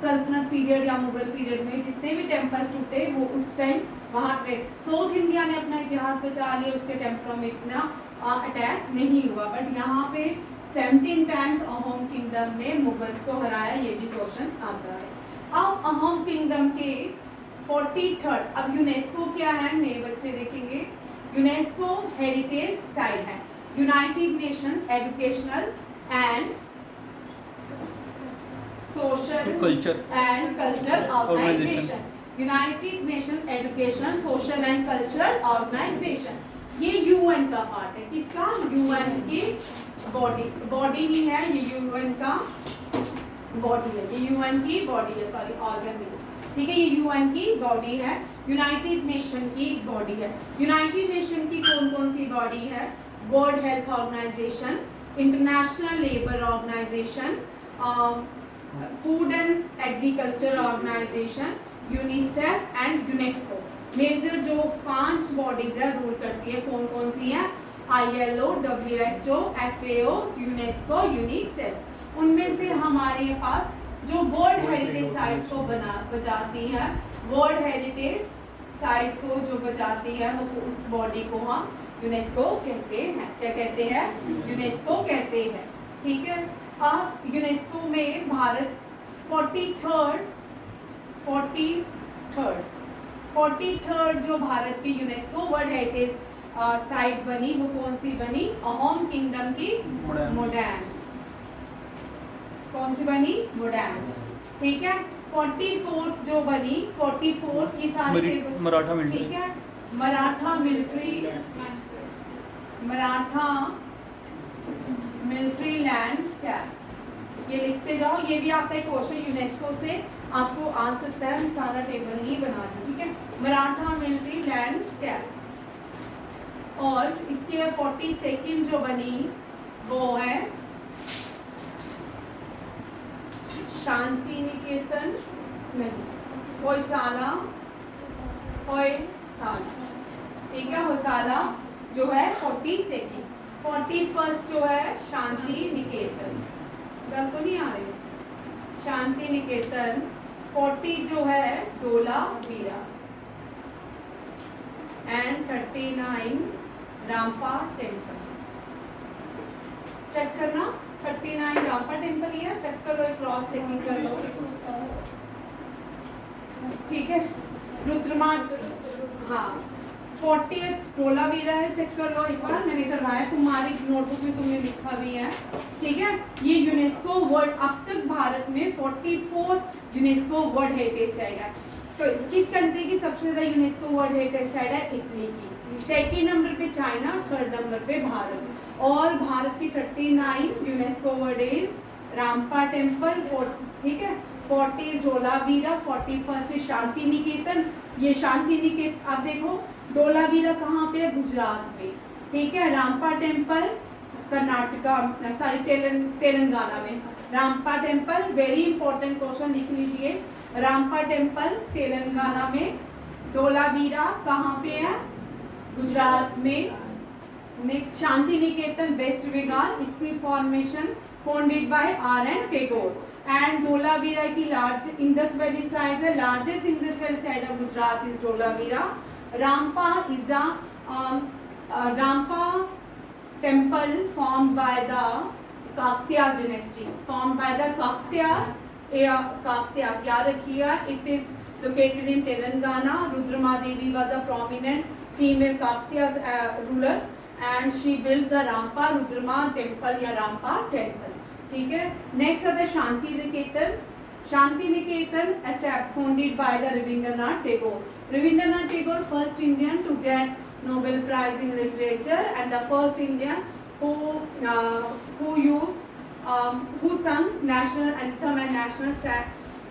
सल्तनत पीरियड या मुगल पीरियड में जितने भी टेम्पल्स टूटे वो उस टाइम वहाँ पे। साउथ इंडिया ने अपना इतिहास बचा लिया, उसके टेम्पलों में इतना अटैक नहीं हुआ। बट यहाँ पे 17 टाइम्स अहोम किंगडम ने मुगल्स को हराया, ये भी क्वेश्चन आता है। अब अहोम किंगडम के 43rd, अब यूनेस्को क्या है, नए बच्चे देखेंगे। यूनेस्को हेरिटेज साइट है, United Nation Educational and Social and Culture Organisation. United Nation Education, Social and Cultural Organisation, ये यूएन का पार्ट है। किसका? यूएन की बॉडी नहीं है, ये यूएन का बॉडी है, ये यूएन की बॉडी है, सॉरी ऑर्गन नहीं, ठीक है। ये यूएन की बॉडी है, यूनाइटेड नेशन की बॉडी है। यूनाइटेड नेशन की कौन कौन सी बॉडी है? World Health Organisation, International Labour Organisation, Food and Agriculture Organisation, UNICEF and UNESCO. Major जो 5 बॉडीज है रूल करती है, कौन कौन सी है? ILO, WHO, FAO, UNESCO, UNICEF. उनमें से हमारे पास जो वर्ल्ड हेरिटेज साइट्स को बचाती है, वर्ल्ड हेरिटेज साइट को जो बचाती है वो उस बॉडी को हम यूनेस्को कहते हैं। क्या कहते हैं? यूनेस्को कहते हैं, ठीक है। अब यूनेस्को में भारत 43rd जो भारत की यूनेस्को वर्ल्ड हेरिटेज साइट बनी वो कौन सी बनी? अहोम किंगडम की मोडैन। कौन सी बनी? मोडैन, ठीक है। 44th जो बनी, 44 की सारी मराठा मिलिट्री, ठीक है। मराठा मिलिट्री लैंडस्केप, ये लिखते जाओ। ये भी आपका एक क्वेश्चन यूनेस्को से आपको आ सकता है, मैं सारा टेबल नहीं बना रही, ठीक है। Maratha military landscape. और इसके 42nd जो बनी वो है शांति निकेतन, नहीं, होयसाला, ठीक है। होयसाला जो है 42nd। 41st जो है शांति निकेतन, गल तो नहीं आ रही? शांति निकेतन, 40 जो है Dholavira and 39 Ramappa temple. Check करना 39 रामपा टेम्पल ही है, चेक करो, क्रॉस चेकिंग कर लो, ठीक है। रुद्रमा, हाँ 40 धोलावीरा है, चेक कर लो एक बार, मैंने करवाया, तुम्हारी नोटबुक में तुमने लिखा भी है, ठीक है। ये यूनेस्को वर्ल्ड, अब तक भारत में 44 यूनेस्को वर्ल्ड हेरिटेज साइट है। तो किस कंट्री की सबसे ज्यादा यूनेस्को वर्ल्ड हेरिटेज साइट है? इटली की। सेकेंड नंबर पे चाइना, थर्ड नंबर पे भारत। और भारत की 39 UNESCO world is Ramappa temple, ठीक है, 40 धोलावीरा, 41 शांति निकेतन। ये शांति निकेतन, आप देखो धोलावीरा कहाँ पे है? गुजरात में, ठीक है। रामपा टेम्पल कर्नाटका, सॉरी तेलंगाना में। Ramappa temple, very important question, लिख लीजिए। रामपा टेम्पल तेलंगाना में, धोलावीरा कहाँ पे है? गुजरात में। शांति निकेतन वेस्ट बंगाल, इसकी formation founded by R.N. Tagore. And Dholavira की लार्ज इंडस वैली साइट है, largest Indus valley site of Gujarat is Dholavira. Rampa is the Rampa temple formed by the Kaktiyas dynasty, formed by the Kaktiyas. Kaktiyas, याद रखिएगा, it is located in Telangana. Rudrama Devi was a prominent female Kaktiyas ruler, and she built the Rampa Rudrama temple या Rampa temple, ठीक है। Next आता है Shanti Niketan. Shanti Niketan founded by the Rabindranath Tagore. Rabindranath Tagore, first Indian to get Nobel Prize in Literature and the first Indian who sung national anthem and national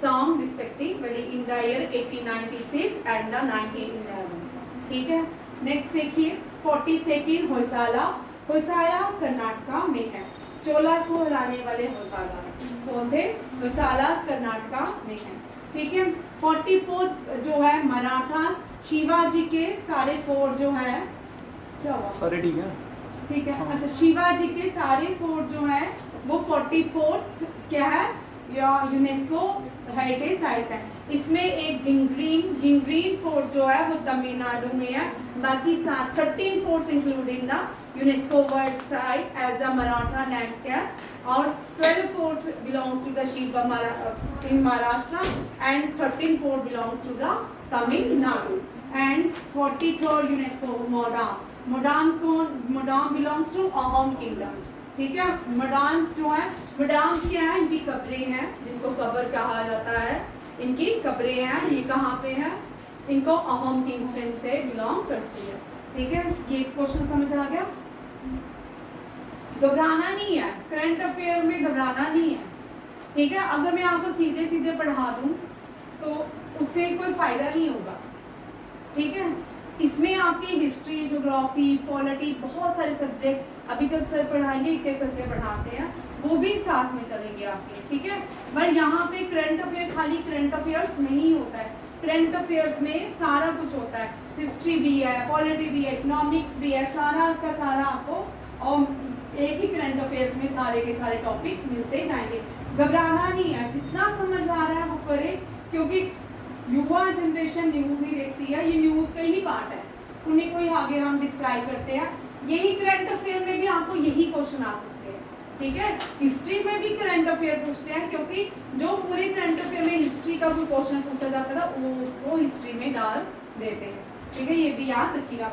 song respectively in the year 1896 and the 1911, ठीक है। Next देखिए 42 होयसाला। होयसाला कर्नाटका में है। चोलास को हराने वाले होयसाला कौन थे? होयसालास कर्नाटका में है, ठीक है। 44 जो है मराठास, शिवाजी के सारे फोर्ट जो है, क्या हुआ? सारे ठीक है, ठीक है, हाँ। अच्छा, शिवाजी के सारे फोर्ट जो है वो 44 क्या है? या यूनेस्को हेरिटेज साइट्स है। इसमें एक गिंगरीन फोर्ट जो है वो तमिलनाडु में है। बाकी 13 forts including the UNESCO world site as the Maratha landscape, और 12 forts belongs to the Shilpa in Maharashtra and 13 fort belongs to the Tamil Nadu. And 43rd UNESCO Moidam belongs to Ahom kingdom, ठीक है। मडान्स जो है, मडान्स क्या है? इनकी कब्रें हैं, जिनको कब्र कहा जाता है, इनकी कब्रें हैं। ये कहाँ पे है? इनको अहोम किंगडम से बिलोंग करती है, ठीक है। ये क्वेश्चन समझ आ गया? घबराना नहीं है, करंट अफेयर में घबराना नहीं है, ठीक है। अगर मैं आपको सीधे सीधे पढ़ा दूं तो उससे कोई फायदा नहीं होगा, ठीक है। इसमें आपकी हिस्ट्री, ज्योग्राफी, पॉलिटी, बहुत सारे सब्जेक्ट अभी जब सर पढ़ाएंगे एक एक करके पढ़ाते हैं, वो भी साथ में चलेंगे आपके, ठीक है। बट यहाँ पे करंट अफेयर खाली करंट अफेयर्स नहीं होता है, करंट अफेयर्स में सारा कुछ होता है, हिस्ट्री भी है, पॉलिटी भी है, इकोनॉमिक्स भी है, सारा का सारा आपको और एक ही करंट अफेयर्स में सारे के सारे टॉपिक्स मिलते जाएंगे। घबराना नहीं है, जितना समझ आ रहा है वो करे, क्योंकि युवा जनरेशन न्यूज़ नहीं देखती है, ये न्यूज़ का ही पार्ट है, उन्हीं को ही आगे हम डिस्क्राइब करते हैं। यही करंट अफेयर में भी आपको यही क्वेश्चन आ सकते हैं, ठीक है। हिस्ट्री में भी करंट अफेयर पूछते हैं, क्योंकि जो पूरे करंट अफेयर में हिस्ट्री का कोई क्वेश्चन पूछा जाता है वो उसको हिस्ट्री में डाल देते हैं, ठीक है। ये भी याद रखिएगा।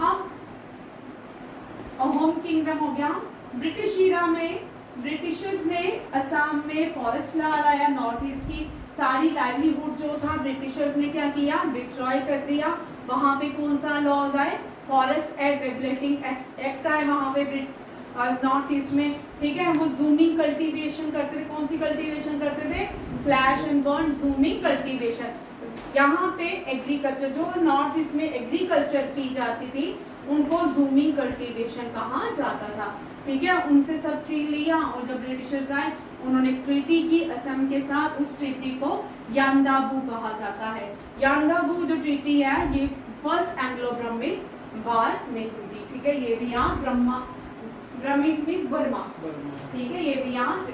अब अहोम किंगडम हो गया। ब्रिटिश ईरा में ब्रिटिशर्स ने असम में फॉरेस्ट लॉ लाया, नॉर्थ ईस्ट की सारी लाइवलीहुड जो था ब्रिटिशर्स ने क्या किया? डिस्ट्रॉय कर दिया। वहाँ पे कौन सा लॉ आए? फॉरेस्ट एक्ट रेगुलेटिंग एक्ट आए वहाँ पे नॉर्थ ईस्ट में, ठीक है। वो जूमिंग कल्टीवेशन करते थे। कौन सी कल्टीवेशन करते थे? Slash and burn zooming cultivation. यहाँ पे एग्रीकल्चर, जो नॉर्थ ईस्ट में एग्रीकल्चर की जाती थी, उनको जूमिंग कल्टीवेशन कहा जाता था, ठीक है। उनसे सब छीन लिया और जब ब्रिटिशर्स आए उन्होंने ट्रीटी की असम के साथ। उस ट्रीटी को यांदाबू कहा जाता है। यांदाबू जो ट्रीटी है ये फर्स्ट एंग्लो ब्रह्मिश वार में हुई थी, ठीक है। ये भी यहाँ ब्रह्मिश मीन्स बर्मा, ठीक है, ये भी यहाँ।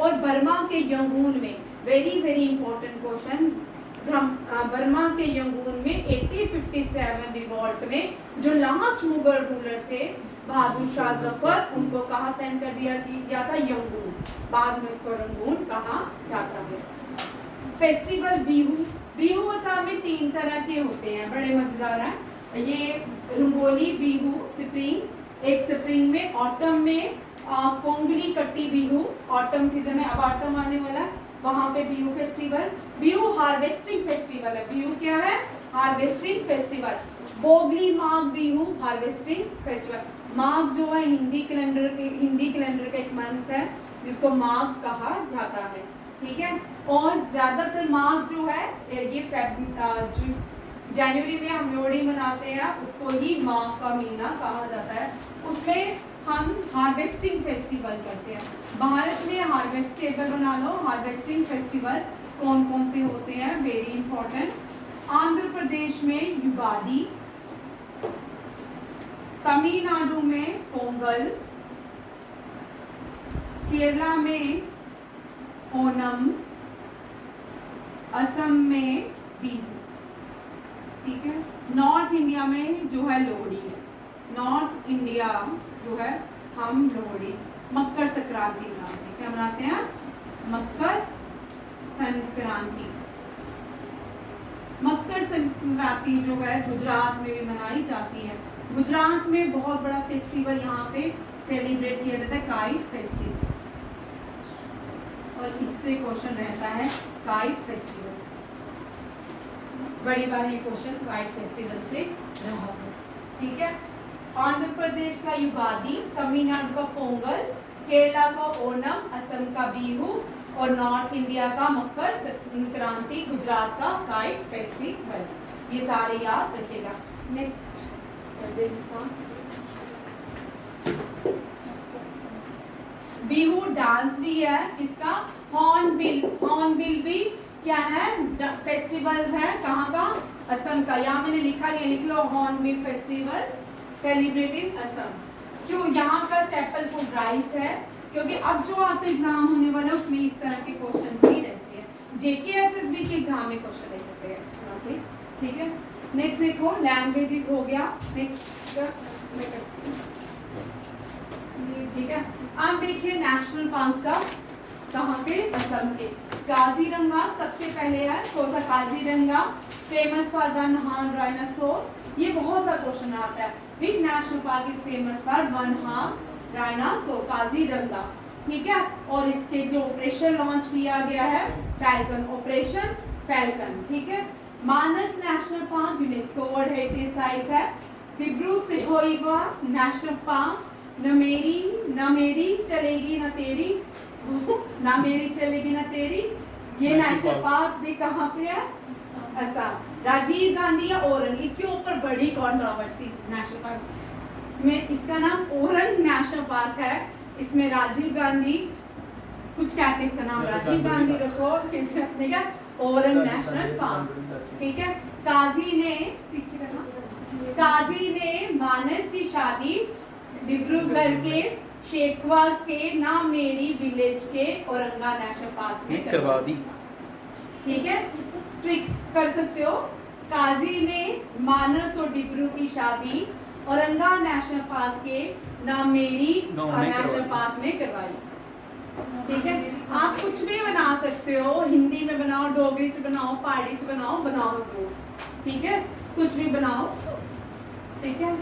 और बर्मा के यंगून में very very important question. Burma के यंगून में 1857 रिवॉल्ट में जो लास्ट मुगल रूलर थे बहादुर शाह जफर, उनको कहाँ सेंड कर दिया गया था? यंगून। बाद में इसको रंगून कहा जाता है। फेस्टिवल बिहू। बिहू असम में 3 तरह के होते हैं, बड़े मजेदार है ये। रंगोली बिहू स्प्रिंग, एक स्प्रिंग में, ऑटम में पोंगली कट्टी बिहू, ऑटम सीजन में, अब ऑटम आने वाला है वहां पे Bihu festival. Bihu harvesting festival है। बिहू क्या है? Harvesting festival. Bhogali Magh Bihu harvesting festival. Magh जो है हिंदी कैलेंडर का एक मंथ है जिसको माघ कहा जाता है, ठीक है। और ज्यादातर माघ जो है ये जनवरी में हम लोहड़ी मनाते हैं, उसको ही माघ का महीना कहा जाता है। उसमें हम हार्वेस्टिंग फेस्टिवल करते हैं। भारत में हार्वेस्टेबल बना लो, हार्वेस्टिंग फेस्टिवल कौन कौन से होते हैं, वेरी इंपॉर्टेंट। आंध्र प्रदेश में युगादी, तमिलनाडु में पोंगल, केरला में ओनम, असम में बिहू, ठीक है। नॉर्थ इंडिया में जो है लोहड़ी है। नॉर्थ इंडिया जो है हम लोहड़ी मकर संक्रांति मनाते हैं। क्या मनाते हैं? मकर संक्रांति। मकर संक्रांति जो है गुजरात में भी मनाई जाती है। गुजरात में बहुत बड़ा फेस्टिवल यहाँ पे सेलिब्रेट किया जाता है, काइट फेस्टिवल। और इससे क्वेश्चन रहता है काइट फेस्टिवल से, बड़ी बार ये क्वेश्चन काइट फेस्टिवल से रहा है, ठीक है। आंध्र प्रदेश का युगादी, तमिलनाडु का पोंगल, केरला का ओनम, असम का बिहू और नॉर्थ इंडिया का मकर संक्रांति, गुजरात का काइट फेस्टिवल। ये सारे याद रखिएगा। नेक्स्ट बिहू डांस भी है, किसका? हॉर्नबिल। हॉर्नबिल भी क्या है? फेस्टिवल्स है। कहाँ का? असम का। यहाँ मैंने लिखा नहीं, लिख लो हॉर्नबिल फेस्टिवल सेलिब्रेटेड असम। क्यों? यहाँ का स्टेपल फूड राइस है, क्योंकि अब जो आपका एग्जाम होने वाला है उसमें इस तरह के क्वेश्चंस भी रहते हैं। जेकेएसएसबी के एग्जाम में क्वेश्चन रहते हैं, ठीक है। नेक्स्ट देखो, लैंग्वेजेस हो गया। नेक्स्ट ठीक है। अब देखिए नेशनल पार्क सब कहाँ के? असम के। काजीरंगा सबसे पहले है, कौन सा? Kaziranga famous for one horn dinosaur. ये बहुत बार क्वेश्चन आता है, which national park is famous for one horn dinosaur? Kaziranga, ठीक है। और इसके जो ऑपरेशन लॉन्च किया गया है फैल्कन, ऑपरेशन फैल्कन, ठीक है। Manas national park UNESCO world heritage site है। दिब्रू सैखोवा नेशनल पार्क, न मेरी चलेगी न तेरी, ना मेरी चलेगी ना तेरी, ये नेशनल पार्क भी कहाँ पे है? असम। राजीव गांधी या ओरंग, इसके ऊपर बड़ी कंट्रोवर्सी नेशनल पार्क में। इसका नाम ओरंग नेशनल पार्क है। इसमें राजीव गांधी कुछ कहते हैं, इसका नाम राजीव गांधी रखो, ठीक है। ओरंग नेशनल पार्क, ठीक है। काजी ने पीछे करना, काजी ने मानस की शादी डिब्रूगढ़ के शेखवा के ना मेरी विलेज के औरंगा नेशनल पार्क में करवा दी, ठीक है। ट्रिक्स कर सकते हो। काजी ने मानस और डिब्रू की शादी औरंगा नेशनल पार्क के ना मेरी नेशनल पार्क में करवाई, ठीक है। आप कुछ भी बना सकते हो, हिंदी में बनाओ, डोगरी से बनाओ, पहाड़ी से बनाओ, बनाओ जरूर, ठीक है। कुछ भी बनाओ, ठीक है।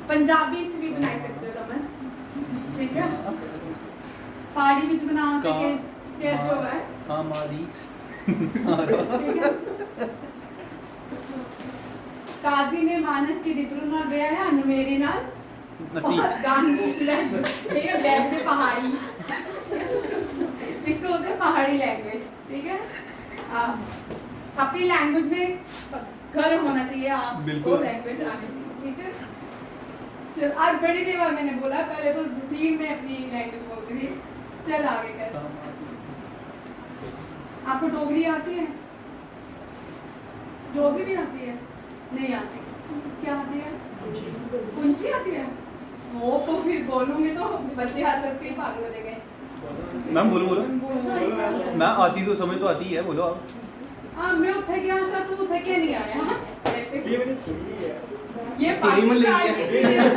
पंजाबी से भी बनाई सकते हो तुम, ठीक है। पहाड़ी भी बनाओ तो क्या जो है हमारी, ठीक है। काजी ने मानस की डिब्रू नाल ब्याह है, अन मेरे नाल नसीब ठीक है। बैग से पहाड़ी, इसको होता है पहाड़ी लैंग्वेज, ठीक है। अपनी लैंग्वेज में घर होना चाहिए, आपको लैंग्वेज आनी चाहिए, ठीक है। चल, आज बड़ी देर बाद मैंने बोला, पहले तो रूटीन में अपनी लैंग्वेज बोलती थी। चल आगे कर। आपको डोगरी आती है? डोगरी भी आती है? नहीं आती। क्या आती है? कुंची आती है? वो तो फिर बोलूंगी तो बच्चे हंस हंस के पागल हो जाएंगे। मैम बोलो बोलो, मैं आती तो समझ तो आती है, बोलो आप। मैं उठे गया सा तू उठे के नहीं आया हाँ? ये मैंने सुनी है। ये तेरी मन पाकिस्तान लगी के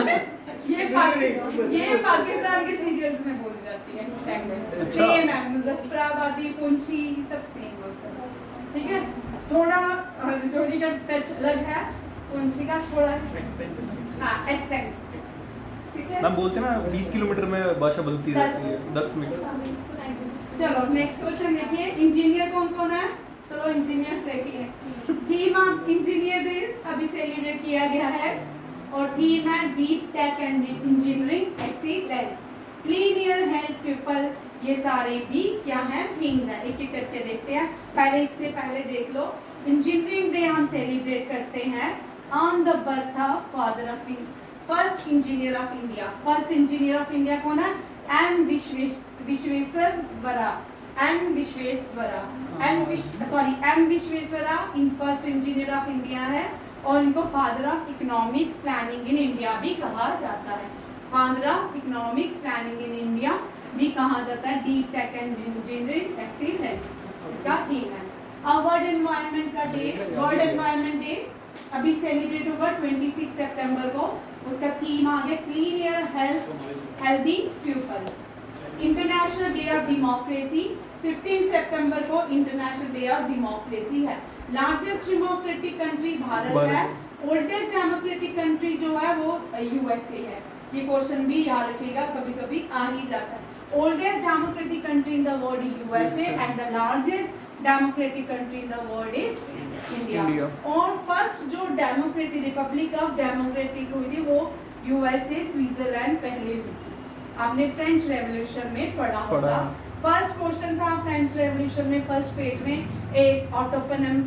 है। सीरियल ये पाकिस्तान के सीरियल्स में बोली जाती है लैंग्वेज अच्छा। सेम है मुजफ्फराबादी पुंछी सब सेम होता है ठीक है थोड़ा रजौरी का टच अलग है पुंछी का थोड़ा हाँ एसेंट ठीक है मैम बोलते ना 20 किलोमीटर में भाषा बदलती रहती है, 10 में। चलो नेक्स्ट क्वेश्चन देखिए इंजीनियर कौन कौन है चलो इंजीनियर्स देखिए थीम ऑफ इंजीनियर इज अभी सेलिब्रेट किया गया है और थीम है deep tech and engineering excellence clean air health people ये सारे भी क्या है थीम्स है एक एक करके देखते हैं पहले इससे पहले देख लो इंजीनियरिंग डे हम सेलिब्रेट करते हैं on the birth of father of first engineer of India first engineer of India कौन है एम विश्वेश्वरैया एम विश्वेश्वरैया इन फर्स्ट इंजीनियर ऑफ इंडिया है और इनको father of economics planning in India भी कहा जाता है father of economics planning in India भी कहा जाता है deep tech and engineering excellence इसका थीम है वर्ल्ड एनवायरनमेंट का डे वर्ल्ड एनवायरनमेंट डे अभी सेलिब्रेट होगा 26 सितंबर को उसका थीम आ गया clean air healthy people international day of democracy 15 सितंबर को इंटरनेशनल डे ऑफ डेमोक्रेसी है लार्जेस्ट डेमोक्रेटिक कंट्री भारत है ओल्डेस्ट डेमोक्रेटिक कंट्री जो है वो यूएसए है ये क्वेश्चन भी याद रखिएगा कभी कभी आ ही जाता है oldest democratic country in the world USA and the largest democratic country in the world is India और फर्स्ट जो डेमोक्रेटिक रिपब्लिक ऑफ डेमोक्रेटिक हुई थी वो यूएसए स्विट्जरलैंड पहले हुई थी आपने फ्रेंच रेवोल्यूशन में पढ़ा होगा फर्स्ट क्वेश्चन था फ्रेंच रेवोल्यूशन में फर्स्ट पेज में एक ऑटोमन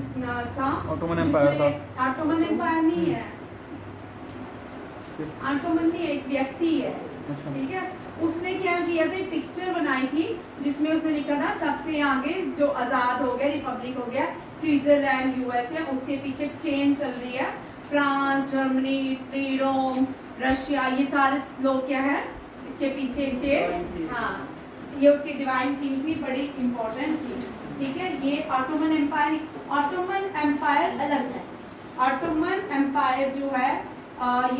था ऑटोमन एम्पायर था ऑटोमन एम्पायर नहीं है ऑटोमन नहीं एक व्यक्ति है अच्छा। ठीक है उसने क्या किया था पिक्चर बनाई थी जिसमें उसने लिखा था सबसे आगे जो आजाद हो गया रिपब्लिक हो गया स्विट्जरलैंड यूएसए उसके पीछे चेन चल रही है फ्रांस जर्मनी इटली रोम रशिया ये सारे लोग क्या है इसके पीछे चेन हाँ ये उसकी डिवाइन थीम थी बड़ी इंपॉर्टेंट थी ठीक है ये ऑटोमन एम्पायर अलग है ऑटोमन एम्पायर जो है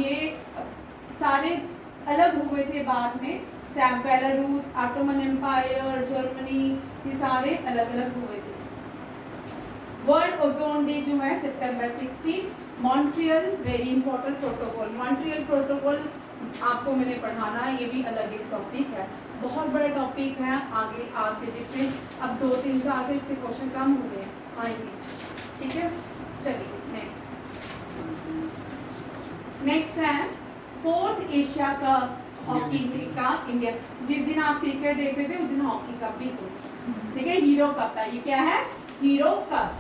ये सारे अलग हुए थे बाद में बेलारूस ऑटोमन एम्पायर जर्मनी ये सारे अलग अलग हुए थे वर्ल्ड ओजोन डे जो है सितंबर 16 Montreal very important protocol Montreal protocol आपको मैंने पढ़ाना है ये भी अलग एक टॉपिक है बहुत बड़ा टॉपिक है आगे आपके जितने अब 2-3 साल से इसके क्वेश्चन कम हो गए आएंगे ठीक है चलिए नेक्स्ट है फोर्थ एशिया कप हॉकी का इंडिया जिस दिन आप क्रिकेट देख रहे थे उस दिन हॉकी कप भी हो ठीक है हीरो कप है ये क्या है हीरो कप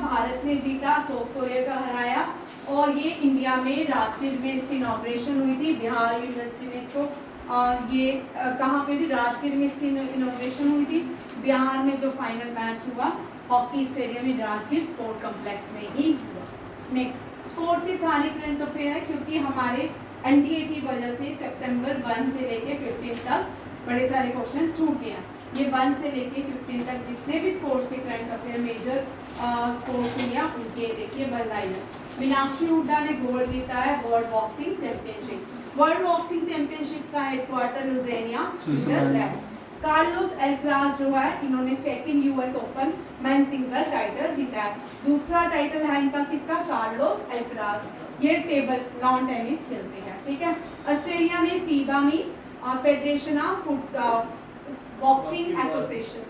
भारत ने जीता साउथ कोरिया का हराया और ये इंडिया में राजगीर में इसकी इनॉग्रेशन हुई थी बिहार यूनिवर्सिटी ने इसको ये कहाँ पे थी राजगीर में इसकी इनॉग्रेशन हुई थी बिहार में जो फाइनल मैच हुआ हॉकी स्टेडियम में राजगीर स्पोर्ट कॉम्प्लेक्स में ही हुआ नेक्स्ट स्पोर्ट की सारी करंट अफेयर है क्योंकि हमारे एनडीए की वजह से सितंबर 1 से लेके 15 तक बड़े सारे क्वेश्चन छूट गया ये 1 से लेके 15 तक जितने भी स्पोर्ट्स के current affair major sports India उनके देखिए बल लाइन मीनाक्षी हुड्डा ने गोल्ड जीता है वर्ल्ड बॉक्सिंग चैंपियनशिप का हेडक्वार्टर लुज़ेनिया स्विट्जरलैंड कार्लोस एल्क्राज जो है इन्होंने second US open men single title जीता है दूसरा टाइटल है इनका किसका कार्लोस एल्क्राज ये टेबल लॉन टेनिस खेलते हैं ठीक है ऑस्ट्रेलिया ने FIBA means federation of boxing association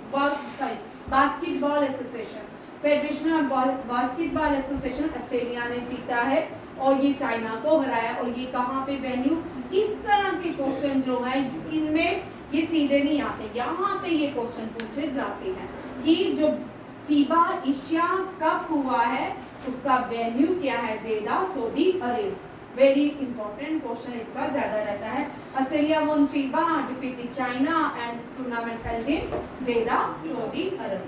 basketball association federation of basketball association Australia ने जीता है और ये चाइना को हराया और ये कहाँ पे वेन्यू इस तरह के क्वेश्चन जो है इनमें ये सीधे नहीं आते यहाँ पे ये क्वेश्चन पूछे जाते हैं कि जो फीबा एशिया कप हुआ है उसका वेन्यू क्या है जेदा सऊदी अरब वेरी इंपॉर्टेंट क्वेश्चन इसका ज्यादा रहता है Australia won FIBA defeated China and tournament held in जेदा सऊदी अरब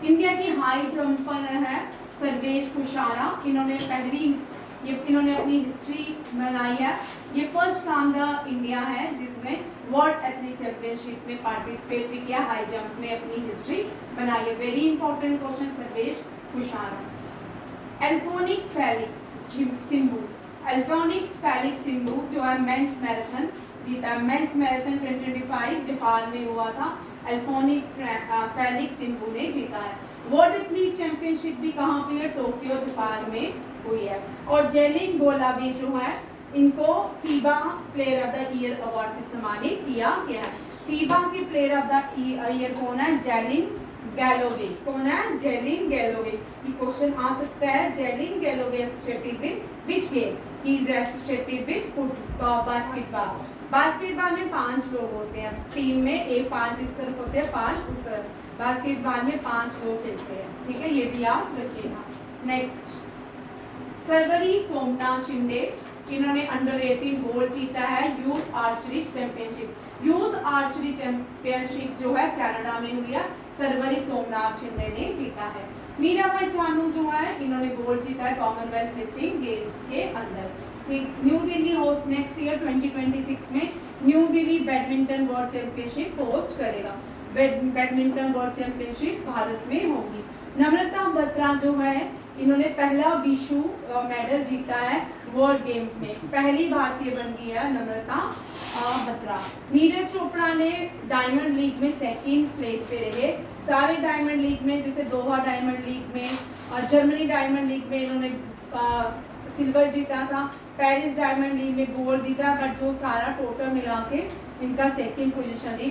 इंडिया की हाई जंपर है सर्वेश कुशारा इन्होंने अपनी हिस्ट्री बनाई है ये फर्स्ट फ्रॉम द इंडिया है जिसने वर्ल्ड एथलीट चैंपियनशिप में पार्टिसिपेट भी किया, हाई जंप में अपनी हिस्ट्री बनाई है। Very important question Sarvesh Kushana. Alphonsus Felix Simbu, Alphonsus Felix Simbu जो है मेंस मैराथन जीता है। मेंस मैराथन 2025 जापान में हुआ था, एल्फोनिक्स फेलिक्स सिम्बू ने जीता है। वर्ल्ड एथलीट चैंपियनशिप भी कहाँ पे है? टोक्यो जापान में हुई है। और जेलिन गोलाबी जो है इनको FIBA player of the year award से सम्मानित किया गया है। फीबा के प्लेयर ऑफ द ईयर कौन है? Jalen Galloway. कौन है? Jalen Galloway. ये क्वेश्चन आ सकता है। Jalen Galloway associated with which game? He is associated with football, basketball. Basketball में 5 लोग होते हैं टीम में, एक 5 इस तरफ होते हैं, 5 उस तरफ। बास्केटबॉल में 5 लोग खेलते हैं, ठीक है, ये भी आप रखिएगा। नेक्स्ट, सर्वरी सोमनाथ शिंदे, इन्होंने अंडर 18 गोल्ड जीता है youth archery championship. Youth archery championship जो है कनाडा में हुई है, सर्वरी सोमनाथ शिंदे ने जीता है। मीराबाई चानू जो है इन्होंने गोल्ड जीता है कॉमनवेल्थ लिफ्टिंग गेम्स के अंदर। ठीक, new Delhi host next year 2026 में new Delhi badminton world championship host करेगा। बैडमिंटन वर्ल्ड चैंपियनशिप भारत में होगी। नम्रता बत्रा जो है इन्होंने पहला विश्व मेडल जीता है वर्ल्ड गेम्स में, पहली भारतीय बन गई है नम्रता बत्रा। नीरज चोपड़ा ने डायमंड लीग में 2nd प्लेस पे रहे। सारे डायमंड लीग में, जैसे दोहा डायमंड लीग में और जर्मनी डायमंड लीग में इन्होंने सिल्वर जीता था, पेरिस डायमंड लीग में गोल्ड जीता, बट जो सारा टोटल मिला के इनका 2nd पोजीशन है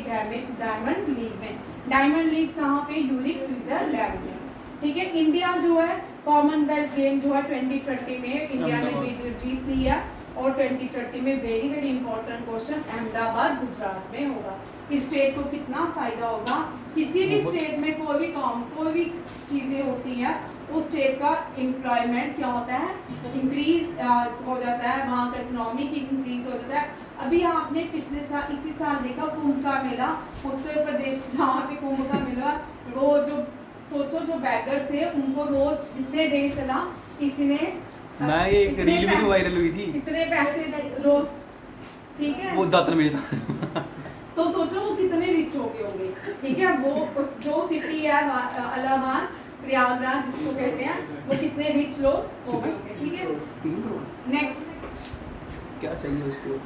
डायमंड लीग में। डायमंड लीग कहाँ पे? यूरिक स्विट्जरलैंड में, ठीक है। इंडिया जो है कॉमनवेल्थ गेम जो है 2030 में इंडिया ने जीत ली है, और 2030 में very very important question Ahmedabad Gujarat में होगा। इस स्टेट को कितना फायदा होगा? किसी भी स्टेट में कोई भी काम, कोई भी चीजें होती हैं, उस स्टेट का एम्प्लॉयमेंट क्या होता है? इंक्रीज हो जाता है, वहाँ का इकोनॉमिक इंक्रीज हो जाता है। अभी आपने पिछले साल, इसी साल देखा कुंभ का मेला, उत्तर प्रदेश जहाँ पे कुंभ का मेला, वो जो सोचो जो बैगर्स थे उनको रोज जितने डे चला, किसी ने मैं ये एक रील भी वायरल हुई थी, कितने पैसे रोज, ठीक है, वो दातन मिलता तो सोचो वो कितने रिच हो गए होंगे, ठीक है। वो जो सिटी है इलाहाबाद प्रयागराज जिसको कहते हैं, वो कितने रिच लोग हो गए होंगे, ठीक है। नेक्स्ट, क्या चाहिए उसको?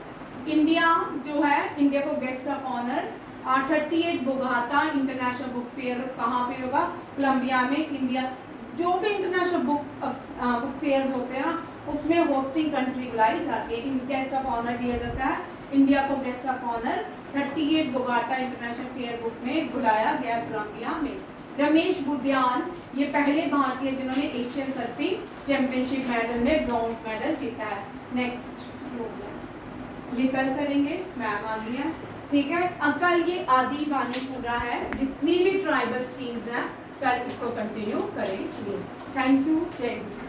इंडिया जो है, इंडिया को guest of honour 38 Bogota international book fair कहाँ पे होगा? कोलंबिया में। इंडिया जो भी इंटरनेशनल बुक फेयर्स होते हैं ना, उसमें होस्टिंग कंट्री बुलाई जाती है, गेस्ट ऑफ ऑनर दिया जाता है। इंडिया को guest of honour 38 Bogota international fair book में बुलाया गया कोलंबिया में। रमेश बुद्यान ये पहले भारतीय जिन्होंने एशियन सर्फिंग चैंपियनशिप मेडल में ब्रॉन्ज मेडल जीता है। नेक्स्ट, ये कल करेंगे, मैम आ गई है, ठीक है। कल ये आदि वाणी पूरा है, जितनी भी ट्राइबल स्कीम्स हैं कल इसको कंटिन्यू करेंगे। थैंक यू, जय हिंद।